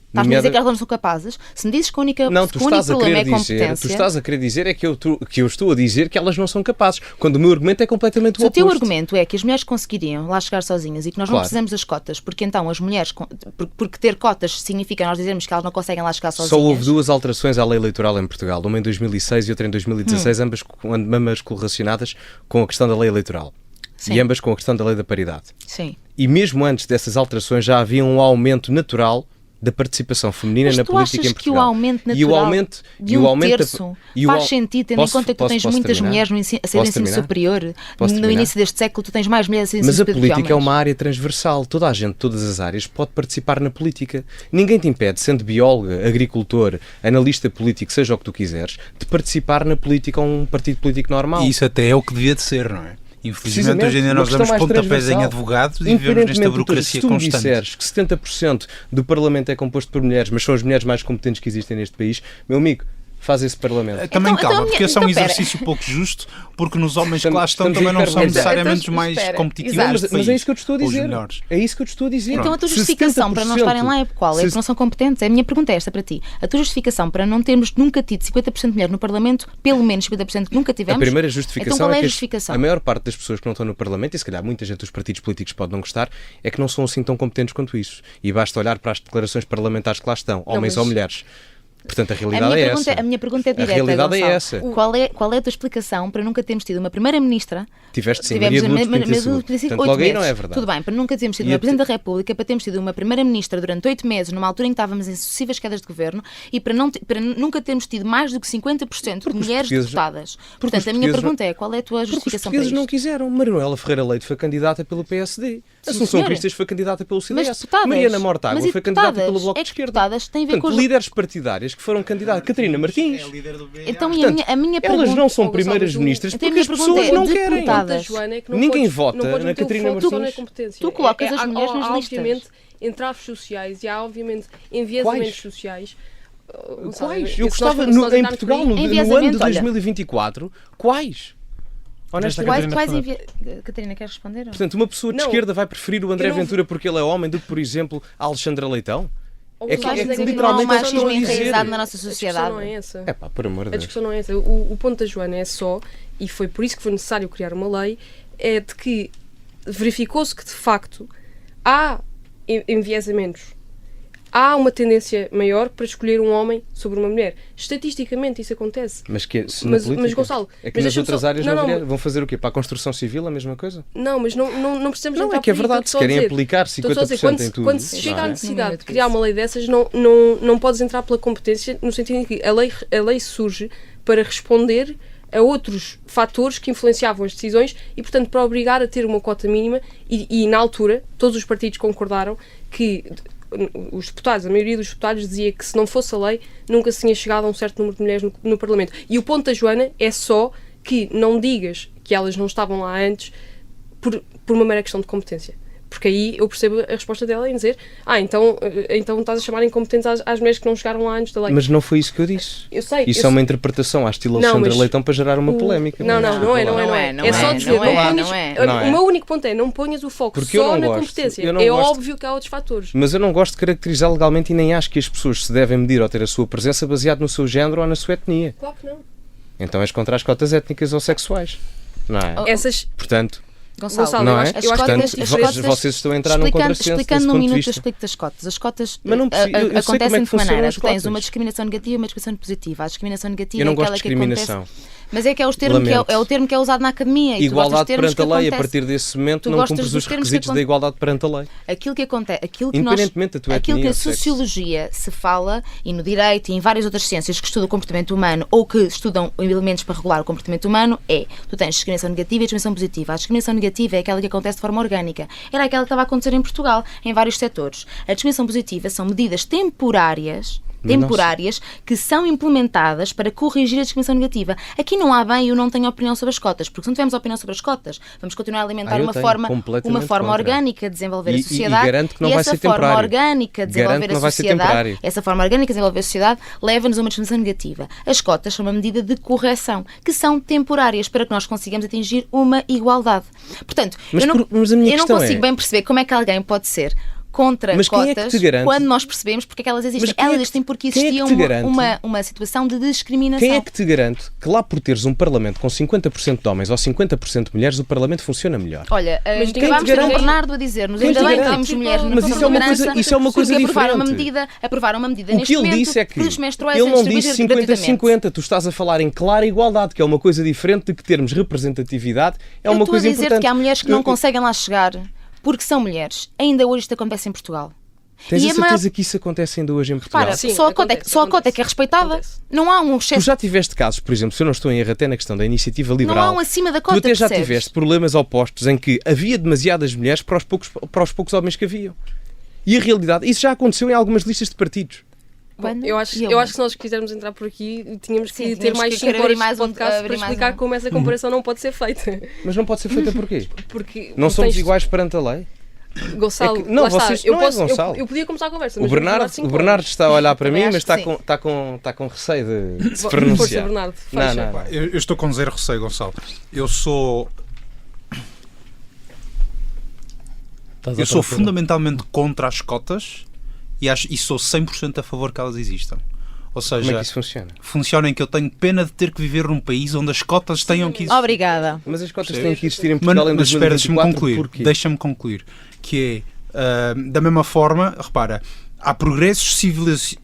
D: Estás-me a dizer que elas não são capazes? Se me dizes que o único
C: Não, tu estás a
D: problema é
C: querer
D: a
C: dizer,
D: competência...
C: tu estás a querer dizer é que eu estou a dizer que elas não são capazes, quando o meu argumento é completamente o
D: Se o
C: oposto.
D: teu argumento é que as mulheres conseguiriam lá chegar sozinhas e que nós não
C: Claro.
D: precisamos das cotas, porque então as mulheres... Porque ter cotas significa nós dizermos que elas não conseguem lá chegar sozinhas.
C: Só houve 2 alterações à lei eleitoral em Portugal, uma em 2006 e outra em 2016, ambas correlacionadas com a questão da lei eleitoral.
D: Sim.
C: E ambas com a questão da lei da paridade.
D: Sim.
C: E mesmo antes dessas alterações já havia um aumento natural da participação feminina
D: Mas
C: na
D: tu
C: política
D: achas
C: em
D: que
C: Portugal.
D: o aumento natural
C: e o aumento,
D: de
C: e o
D: um
C: aumento
D: terço
C: e o
D: faz
C: au-
D: sentido, tendo
C: Posso-
D: em conta que tu
C: posso-
D: tens
C: posso
D: muitas
C: terminar?
D: mulheres a ser
C: Posso
D: ensino
C: terminar?
D: superior.
C: Posso
D: No
C: terminar?
D: início deste século tu tens mais mulheres a ensino
C: Mas a
D: superior que
C: política é
D: homens.
C: uma área transversal. Toda a gente, todas as áreas, pode participar na política. Ninguém te impede, sendo bióloga, agricultor, analista político, seja o que tu quiseres, de participar na política ou um partido político normal.
E: E isso até é o que devia de ser, não é? Infelizmente, hoje em dia
C: uma
E: nós
C: questão
E: damos
C: mais
E: pontapés em
C: transversal.
E: advogados e vivemos nesta
C: Independentemente de tudo,
E: burocracia
C: se tu me
E: constante.
C: disseres que 70% do Parlamento é composto por mulheres, mas são as mulheres mais competentes que existem neste país, meu amigo, faz esse Parlamento.
E: Também
D: Então,
E: calma, porque esse é um
D: então, pera.
E: exercício pouco justo, porque nos homens que
C: Estamos-
E: lá estão
C: estamos
E: também não são
C: hiperbolizar.
E: necessariamente
D: Então,
E: os mais
D: espera.
E: competitivos.
D: Exato.
E: deste
C: Mas é
E: país,
C: isso que eu te estou a
E: ou os
C: dizer.
E: melhores.
C: É isso que eu te estou a dizer.
D: Então a tua
C: Se
D: justificação para não
C: 70%,
D: estarem lá é qual? É porque não são competentes? A minha pergunta é esta para ti. A tua justificação para não termos nunca tido 50% de mulheres no Parlamento, pelo menos 50% que nunca tivemos?
C: A primeira
D: Então
C: justificação
D: qual é a
C: é que
D: justificação?
C: a maior parte das pessoas que não estão no Parlamento, e se calhar muita gente dos partidos políticos pode não gostar, é que não são assim tão competentes quanto isso. E basta olhar para as declarações parlamentares que lá estão, homens
B: mas-
C: ou mulheres. Portanto, a realidade é essa.
D: A minha pergunta é direta,
C: A realidade é
D: Gonçalo.
C: essa.
D: Qual é a tua explicação para nunca termos tido uma Primeira-Ministra?
C: Tiveste sim,
D: Tivemos
C: Maria de Lourdes Pinto da Silva.
D: Maria de Lourdes,
C: Portanto,
D: 8
C: logo aí
D: meses.
C: não é verdade.
D: Tudo bem, para nunca termos tido
C: E
D: uma
C: a-
D: Presidente da República, para termos tido uma Primeira-Ministra durante 8 meses, numa altura em que estávamos em sucessivas quedas de governo, e para nunca termos tido mais do que 50% de
C: Porque os
D: mulheres
C: portugueses-
D: deputadas.
C: porque
D: Portanto,
C: os
D: a minha
C: portugueses
D: pergunta é: qual é a tua
C: Porque os
D: justificação para
C: portugueses não
D: isto?
C: quiseram. Manuela Ferreira Leite foi candidata pelo PSD. Assunção
D: senhora.
C: Cristas foi candidata pelo CDS.
D: Mas deputadas,
C: Mariana Mortágua
D: mas e
C: foi candidata
D: deputadas?
C: pelo Bloco
D: É
C: de
D: que
C: Esquerda.
D: deputadas têm a ver
C: Portanto,
D: com os-
C: líderes partidárias que foram candidatas. Catarina Martins.
D: Então, e
C: Portanto,
D: a minha pergunta...
C: Elas não são
B: Gonçalo,
C: primeiras
B: mas
C: ministras
D: então a
C: porque
D: minha
C: as
D: pergunta
C: pessoas
D: é,
C: não
D: de
C: querem.
D: deputadas.
B: Joana, é que não
C: Ninguém
B: podes-
C: vota
B: não podes
C: na
B: meter o
C: Catarina
B: foco só na
C: Martins.
B: competência.
D: Tu colocas as
B: há-
D: mulheres nas
B: há,
D: listas.
B: obviamente, entraves sociais e há, obviamente, enviesamentos
C: Quais?
B: sociais.
C: Quais? Eu gostava, em Portugal, no ano de
D: Enviesamento, olha.
C: 2024, quais? Honestamente.
D: Catarina, queres responder?
C: Portanto, uma pessoa de
B: Não.
C: esquerda vai preferir o André
B: Eu não-
C: Ventura porque ele é homem do que, por exemplo, a Alexandra Leitão?
B: Ou
C: É que-
B: tu achas
C: é que
B: que
C: literalmente
D: não há
C: é
D: machismo
C: só dizer.
D: enraizado na nossa
B: A discussão
D: sociedade.
B: não é essa.
C: É pá, por amor de
B: A
C: Deus.
B: discussão não é essa. O ponto da Joana é só, e foi por isso que foi necessário criar uma lei, é de que verificou-se que, de facto, há enviesamentos. Há uma tendência maior para escolher um homem sobre uma mulher. Estatisticamente isso acontece.
C: Mas que se
B: Mas-
C: na política,
B: mas, Gonçalo,
C: é que
B: mas
C: nas
B: deixa-me
C: outras
B: só-
C: áreas
B: não,
C: não
B: não.
C: haveria- vão fazer o quê? Para a construção civil a mesma coisa?
B: Não, mas não precisamos
C: Não,
B: entrar
C: é que é
B: por aí.
C: verdade.
B: Estou
C: Se
B: só a
C: querem
B: dizer-
C: aplicar
B: estou só a dizer,
C: 50% em tudo.
B: quando se
C: não
B: chega
C: é?
B: à necessidade de criar uma lei dessas, não podes entrar pela competência, no sentido em que a lei surge para responder a outros fatores que influenciavam as decisões e, portanto, para obrigar a ter uma cota mínima e na altura, todos os partidos concordaram que os deputados, a maioria dos deputados dizia que se não fosse a lei, nunca se tinha chegado a um certo número de mulheres no Parlamento. E o ponto da Joana é só que não digas que elas não estavam lá antes por uma mera questão de competência. Porque aí eu percebo a resposta dela em dizer então estás a chamar incompetentes às mulheres que não chegaram lá antes da lei.
C: Mas não foi isso que eu disse.
B: Eu sei.
C: Isso
B: eu
C: é uma interpretação à estilo
B: Não,
C: Alexandra
B: mas
C: Leitão para gerar uma
B: o-
C: polémica.
B: Não é. É só dizer,
D: não é.
C: Não é.
B: O meu único ponto é, não ponhas o foco
C: Porque eu
B: só
C: não
B: na
C: gosto.
B: competência.
C: Eu não
B: É
C: gosto.
B: óbvio que há outros fatores.
C: Mas eu não gosto de caracterizar legalmente e nem acho que as pessoas se devem medir ou ter a sua presença baseado no seu género ou na sua etnia.
B: Claro que não.
C: Então és contra as cotas étnicas ou sexuais. Não é?
B: Essas...
C: Portanto,
D: Gonçalo,
C: não
B: eu
C: é?
B: acho que
C: Portanto,
B: as cotas-
C: vocês estão a entrar num contrassenso
D: explicando
C: desse
D: num
C: ponto de
D: minuto, eu
C: vista.
D: explico-te as cotas. As cotas
C: Mas não preciso- eu sei como é
D: acontecem
C: que
D: de que maneira?
C: funcionam as
D: Tu tens
C: cotas.
D: uma discriminação negativa e uma discriminação positiva. A discriminação negativa
C: Eu não
D: é aquela
C: gosto de
D: que acontece...
C: discriminação.
D: Mas é que é o termo que é usado na academia.
C: Igualdade perante a lei, a partir desse momento não cumpres os requisitos da igualdade perante a lei.
D: Aquilo que acontece, aquilo
C: independentemente da tua
D: aquilo que
C: etnia,
D: a sociologia se fala, e no direito e em várias outras ciências que estudam o comportamento humano ou que estudam elementos para regular o comportamento humano, tu tens discriminação negativa e discriminação positiva. A discriminação negativa é aquela que acontece de forma orgânica. Era aquela que estava a acontecer em Portugal, em vários setores. A discriminação positiva são medidas temporárias que são implementadas para corrigir a discriminação negativa. Aqui não há bem, eu não tenho opinião sobre as cotas, porque se não tivermos opinião sobre as cotas, vamos continuar a alimentar uma forma orgânica de desenvolver a sociedade.
C: E garanto que não vai ser temporário.
D: Essa forma orgânica de desenvolver a sociedade leva-nos a uma discriminação negativa. As cotas são uma medida de correção, que são temporárias para que nós consigamos atingir uma igualdade. Portanto, eu não consigo bem perceber como é que alguém pode ser contra cotas quando nós percebemos porque é que elas existem. Elas existem porque existia uma situação de discriminação.
C: Quem é que te garante que lá por teres um Parlamento com 50% de homens ou 50% de mulheres, o Parlamento funciona melhor?
D: Olha, acabámos de ter um Bernardo a dizer-nos ainda bem que temos mulheres na liderança,
C: isso é uma coisa
D: diferente. Aprovaram uma medida neste momento.
C: O que ele disse é que ele não disse 50-50. Tu estás a falar em clara igualdade, que é uma coisa diferente de que termos representatividade é uma coisa importante.
D: Eu estou a dizer que há mulheres que não conseguem lá chegar porque são mulheres. Ainda hoje isto acontece em Portugal.
C: Tens a certeza que isso acontece ainda hoje em Portugal?
D: Para, só a cota é que é respeitada. Acontece. Não há um excesso.
C: Tu já tiveste casos, por exemplo, se eu não estou em erro até na questão da iniciativa liberal,
D: não há um acima da cota,
C: tu até já tiveste problemas opostos em que havia demasiadas mulheres para os poucos homens que haviam. E a realidade, isso já aconteceu em algumas listas de partidos.
B: Bom, eu acho que se nós quisermos entrar por aqui, tínhamos que ter mais 5 horas de podcast para explicar como essa comparação não pode ser feita.
C: Mas não pode ser feita porquê?
B: Porque
C: não somos iguais perante a lei?
B: Gonçalo,
C: não, vocês não é Gonçalo.
B: Eu podia começar a conversa, mas
C: o Bernardo está a olhar para mim, mas está com receio de se pronunciar.
B: Força, Bernardo, fecha.
E: Não. Eu estou com zero receio, Gonçalo. Eu sou fundamentalmente contra as cotas e sou 100% a favor que elas existam. Ou seja,
C: como é que isso funciona?
E: Funciona em que eu tenho pena de ter que viver num país onde as cotas tenham que existir.
D: Obrigada.
C: Mas as cotas têm que existir em Portugal em 2024.
E: Deixa-me concluir. Que é, da mesma forma, repara, há progressos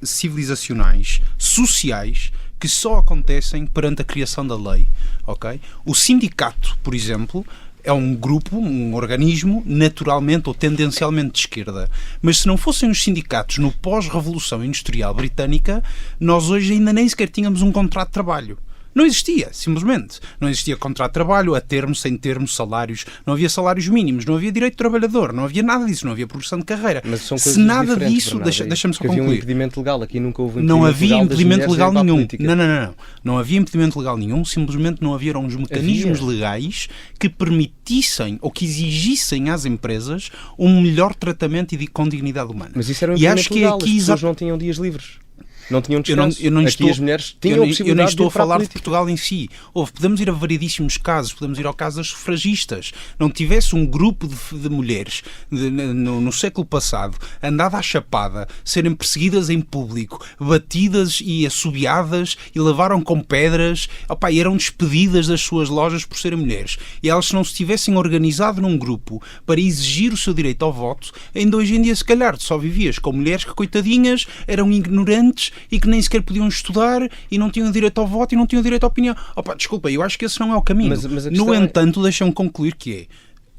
E: civilizacionais, sociais, que só acontecem perante a criação da lei. Okay? O sindicato, por exemplo, é um grupo, um organismo naturalmente ou tendencialmente de esquerda. Mas se não fossem os sindicatos no pós-revolução industrial britânica, nós hoje ainda nem sequer tínhamos um contrato de trabalho. Não existia, simplesmente. Não existia contrato de trabalho, a termo, sem termo, salários. Não havia salários mínimos, não havia direito de trabalhador, não havia nada disso, não havia progressão de carreira.
C: Mas são coisas
E: se nada disso,
C: Bernardo,
E: deixa-me só concluir.
C: Havia um impedimento legal, aqui nunca houve
E: não havia impedimento legal nenhum. Não. Não havia impedimento legal nenhum, simplesmente não havia uns mecanismos legais que permitissem ou que exigissem às empresas um melhor tratamento e com dignidade humana.
C: Mas isso era um impedimento legal, as pessoas não tinham dias livres. Não tinham descanso.
E: As mulheres tinham eu nem estou a falar de Portugal em si. Podemos ir a variedíssimos casos. Podemos ir ao caso das sufragistas. Não tivesse um grupo de mulheres no século passado andado à chapada, serem perseguidas em público, batidas e assobiadas e levaram com pedras, e eram despedidas das suas lojas por serem mulheres. E elas, se não se tivessem organizado num grupo para exigir o seu direito ao voto, ainda hoje em dia, se calhar, só vivias com mulheres que, coitadinhas, eram ignorantes e que nem sequer podiam estudar e não tinham direito ao voto e não tinham direito à opinião. Desculpa, eu acho que esse não é o caminho.
C: Mas
E: no entanto, deixa-me concluir que é.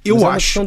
E: Eu acho,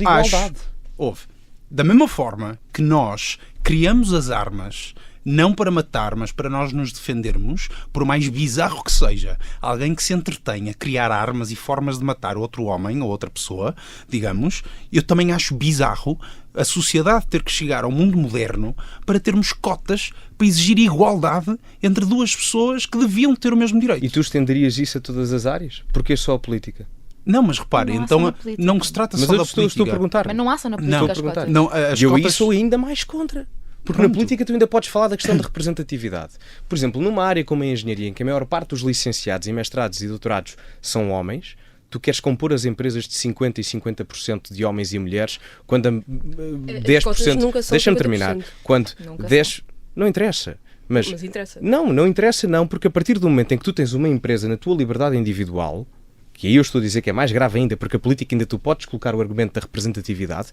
E: da mesma forma que nós criamos as armas não para matar, mas para nós nos defendermos, por mais bizarro que seja, alguém que se entretenha a criar armas e formas de matar outro homem ou outra pessoa, digamos, eu também acho bizarro a sociedade ter que chegar ao mundo moderno para termos cotas para exigir igualdade entre duas pessoas que deviam ter o mesmo direito.
C: E tu estenderias isso a todas as áreas? Porque é só a política?
E: Não, mas repare, então não se trata só da política.
C: Mas eu estou a perguntar.
D: Mas não há só na política as cotas.
E: Não,
C: eu sou ainda mais contra. Porque na política tu ainda podes falar da questão da representatividade. Por exemplo, numa área como a engenharia, em que a maior parte dos licenciados e mestrados e doutorados são homens, tu queres compor as empresas de 50% e 50% de homens e mulheres, quando a 10%... Deixa-me terminar. Quando 10%... Não interessa. Mas
B: interessa.
C: Não interessa não, porque a partir do momento em que tu tens uma empresa na tua liberdade individual, que aí eu estou a dizer que é mais grave ainda, porque a política ainda tu podes colocar o argumento da representatividade,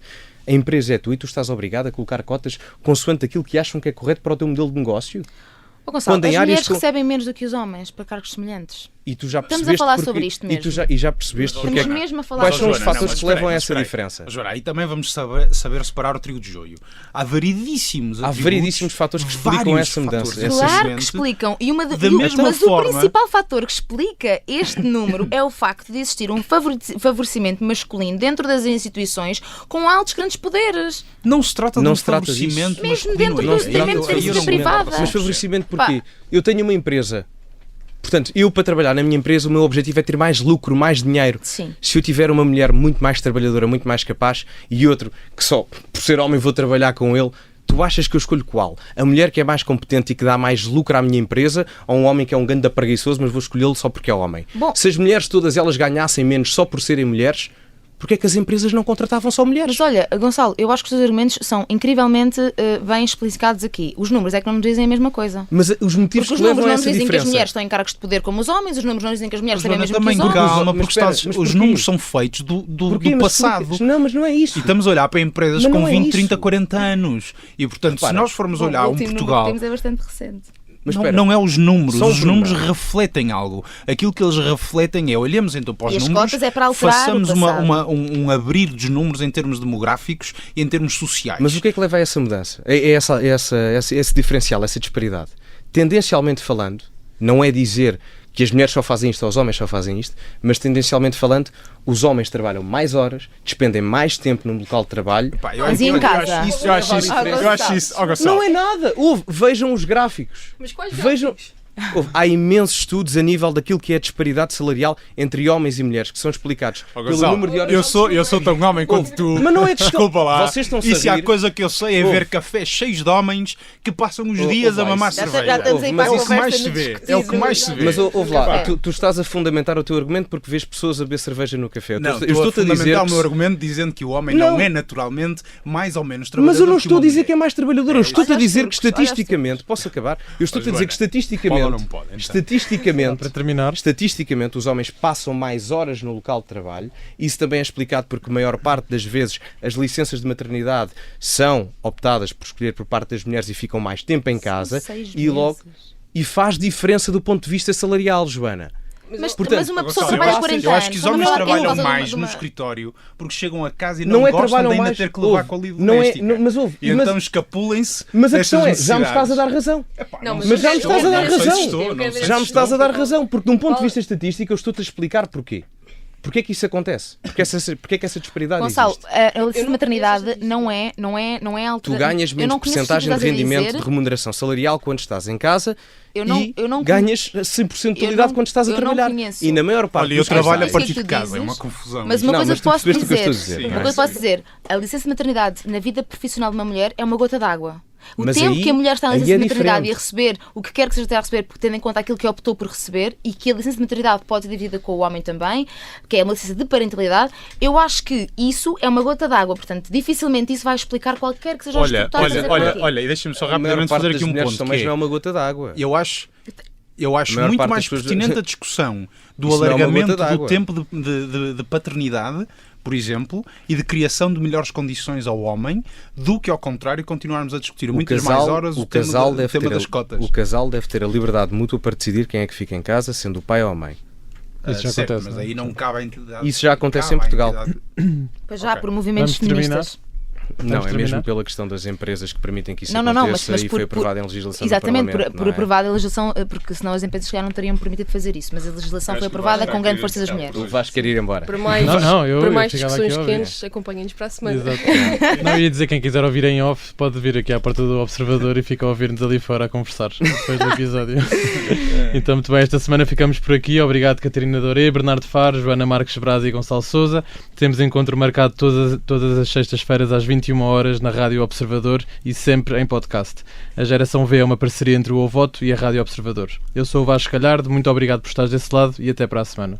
C: a empresa é tu e tu estás obrigado a colocar cotas consoante aquilo que acham que é correto para o teu modelo de negócio.
D: Gonçalo, as mulheres recebem menos do que os homens para cargos semelhantes.
C: E tu já
D: Estamos a
C: percebeste
D: falar
C: porque-
D: sobre isto
C: e tu
D: mesmo.
C: já percebeste porque
D: Estamos
C: é que-
D: mesmo a falar
C: quais
D: sobre
C: são os
D: isto.
C: fatores que levam a essa diferença?
E: Joana, aí também vamos saber separar o trigo de joio. Há variedíssimos
C: fatores que explicam essa mudança.
D: Claro que explicam.
E: Da mesma
D: Mas
E: forma-
D: o principal fator que explica este número é o facto de existir um favorecimento masculino dentro das instituições com altos grandes poderes.
E: Não se trata de
C: Não
E: um
C: se trata
E: favorecimento
D: Mesmo
E: masculino.
D: dentro
C: Não
D: do-
C: se trata
D: mesmo
C: de
D: da iniciativa
C: favorecimento.
D: privada.
C: Mas favorecimento porquê? Eu tenho uma empresa. Portanto, eu para trabalhar na minha empresa, o meu objetivo é ter mais lucro, mais dinheiro.
D: Sim.
C: Se eu tiver uma mulher muito mais trabalhadora, muito mais capaz, e outro que só por ser homem vou trabalhar com ele, tu achas que eu escolho qual? A mulher que é mais competente e que dá mais lucro à minha empresa, ou um homem que é um ganda preguiçoso, mas vou escolhê-lo só porque é homem?
D: Bom.
C: Se as mulheres todas elas ganhassem menos só por serem mulheres, porquê é que as empresas não contratavam só mulheres?
D: Mas olha, Gonçalo, eu acho que os teus argumentos são incrivelmente bem explicados aqui. Os números é que não nos dizem a mesma coisa.
C: Mas os motivos
D: Porque os
C: que levam
D: números
C: a
D: não
C: essa
D: nos dizem que as
C: diferença...
D: mulheres estão em cargos de poder como os homens, os números não nos dizem que as mulheres sabem
E: Joana,
D: mesmo que
E: também
D: os homens.
E: calma,
C: Mas
E: porque
C: espera,
E: os
C: porquê?
E: números são feitos do
C: Porquê? Mas
E: passado.
C: porquê? Não, mas não é isso.
E: E estamos a olhar para empresas
C: Mas
E: com
C: não é
E: 20,
C: isso.
E: 30, 40 anos. E, portanto, se
C: Repara.
E: nós formos
D: Bom,
E: olhar
D: o
E: um
D: último número que
E: Portugal...
D: temos é bastante recente.
C: Mas
E: Não,
C: espera,
E: não é os números,
C: Só um
E: os números
C: pormenor.
E: refletem algo. Aquilo que eles refletem é, olhemos então para os
D: E as
E: números,
D: cotas é para alterar
E: façamos
D: o passado.
E: um abrir dos números em termos demográficos e em termos sociais.
C: Mas o que é que leva a essa mudança? Esse diferencial, essa disparidade. Tendencialmente falando, não é dizer que as mulheres só fazem isto ou os homens só fazem isto, mas tendencialmente falando, os homens trabalham mais horas, despendem mais tempo no local de trabalho.
E: Pá,
D: Mas e em casa?
F: Eu acho isso, ó, Gonçalo.
C: Não é nada! Vejam os gráficos.
B: Mas quais
C: Vejam. Há imensos estudos a nível daquilo que é a disparidade salarial entre homens e mulheres, que são explicados
F: Ó,
C: pelo
F: Gonçalo,
C: número de horas.
F: eu sou tão homem quanto tu.
C: Mas não é questão.
F: Desculpa lá.
C: Vocês estão-se
E: E se
C: a
E: há
C: rir.
E: coisa que eu sei é ver cafés cheios de homens que passam os dias a mamar
C: Já
E: cerveja.
D: estamos aí
C: Mas
D: para a
C: isso
F: que mais
D: conversa
F: se
D: no
F: vê.
D: discutir
F: É o que mais se vê.
C: Mas ouve lá,
F: Epá.
C: tu estás a fundamentar o teu argumento porque vês pessoas a beber cerveja no café.
E: Não,
C: eu
E: estou a
C: estou-te a dizer.
E: fundamentar o
C: que
E: meu argumento dizendo que o homem
C: Não.
E: não é naturalmente mais ou menos trabalhador.
C: Mas eu não
E: que
C: estou a
E: uma
C: dizer
E: mulher.
C: que é mais trabalhador. Eu estou-te a
D: Olha os
C: dizer que
D: turcos, olha os
C: estatisticamente, posso acabar? Eu estou-te a dizer que
F: Joana, pode ou
C: estatisticamente,
F: não pode, então?
C: estatisticamente,
A: Para terminar,
C: estatisticamente, os homens passam mais horas no local de trabalho. Isso também é explicado porque a maior parte das vezes as licenças de maternidade são optadas por escolher por parte das mulheres e ficam mais tempo em casa. E faz diferença do ponto de vista salarial, Joana.
D: Mas,
C: Portanto,
D: mas uma pessoa
F: Gonçalo,
D: trabalha 40
E: Eu
D: anos.
E: acho que os
D: estamos
E: homens
D: a falar
E: trabalham
D: por causa
E: mais
D: de uma-
E: no escritório porque chegam a casa e
C: Não
E: não
C: é
E: gostam
C: trabalham
E: de ainda
C: mais.
E: ter que levar com a livro
C: Não é,
E: doméstica.
C: não, mas ouve,
E: E
C: mas,
E: então escapulem-se.
C: mas a
E: destas
C: questão é, já me estás a dar
E: necessidades.
C: razão.
E: Epá,
B: Não,
E: sei
C: mas já
E: se
C: me
E: estou,
C: estás a dar
E: não sei se
C: razão.
E: estou, não sei se
C: Já me
E: estou.
C: estás a dar razão, porque de um ponto de vista estatístico eu estou-te a explicar porquê. Porquê é que isso acontece? Porquê é que essa disparidade
D: Gonçalo,
C: existe?
D: a licença de maternidade não é alteração.
C: Tu ganhas menos porcentagem de rendimento de remuneração salarial quando estás em casa
D: Eu não-
C: e
D: eu não-
C: ganhas 100% de
D: eu
C: utilidade
D: não-
C: quando estás a
D: eu não
C: trabalhar.
D: conheço.
C: E na maior parte
E: Olha, eu
C: dos
E: trabalho a
C: casais-
E: partir
D: Sim,
E: de
D: tu
E: casa, é
D: dizes,
E: uma confusão.
D: Mas uma
C: Não,
D: coisa
C: mas
D: que
C: tu
D: posso
C: percebeste o que eu
D: dizer,
C: estou a dizer, não é?
D: uma coisa que posso dizer, a licença de maternidade na vida profissional de uma mulher é uma gota d'água. O
C: Mas
D: tempo
C: aí-
D: que a mulher está na
C: aí
D: licença
C: é
D: de maternidade e a
C: diferente.
D: receber o que quer que seja ter a receber, porque tendo em conta aquilo que optou por receber e que a licença de maternidade pode ser dividida com o homem também, que é uma licença de parentalidade, eu acho que isso é uma gota d'água. Portanto, dificilmente isso vai explicar qualquer que seja o estudo que está a fazer por aqui.
E: E deixa-me só
C: A maior
E: rapidamente
C: parte
E: fazer
C: das
E: aqui um
C: mulheres
E: ponto.
C: também
E: Que
C: não é
E: é,
C: uma gota d'água.
E: eu acho
C: A maior
E: muito
C: parte
E: mais
C: das pessoas-
E: pertinente a discussão do
C: Isso não é uma
E: alargamento
C: gota
E: do
C: d'água.
E: tempo de paternidade, por exemplo, e de criação de melhores condições ao homem, do que ao contrário continuarmos a discutir muitas mais horas o tema das cotas.
C: O casal deve ter a liberdade mútua para decidir quem é que fica em casa, sendo o pai ou a mãe.
A: Isso já
E: Certo,
A: acontece,
E: mas
A: não é?
E: aí não cabe a entidade.
C: Isso já acontece
E: cabe
C: em
E: à
C: Portugal.
E: entidade.
D: Pois já,
E: Ok.
D: por movimentos
A: Vamos terminar?
D: feministas.
C: Não, é
A: terminar?
C: mesmo pela questão das empresas que permitem que isso
D: Não,
C: aconteça
D: mas
C: e foi aprovado em legislação
D: exatamente,
C: do Parlamento.
D: por
C: não é?
D: aprovada a legislação, porque senão as empresas já não teriam permitido fazer isso, mas a legislação foi aprovada com grande força das mulheres.
C: O Vasco quer ir embora.
B: Para mais,
A: eu
B: para mais
A: ficava aqui a
B: discussões
A: ouvir.
B: quentes, acompanhem-nos para a semana.
A: Exato. Não, ia dizer, quem quiser ouvir em off pode vir aqui à porta do Observador e fica a ouvir-nos ali fora a conversar depois do episódio. Então, muito bem, esta semana ficamos por aqui. Obrigado, Catarina Doré, Bernardo Faro, Joana Marques Braz e Gonçalo Sousa. Temos encontro marcado todas as sextas-feiras às 21 horas na Rádio Observador e sempre em podcast. A Geração V é uma parceria entre o Ovoto e a Rádio Observador. Eu sou o Vasco Calhardo, muito obrigado por estares desse lado e até para a semana.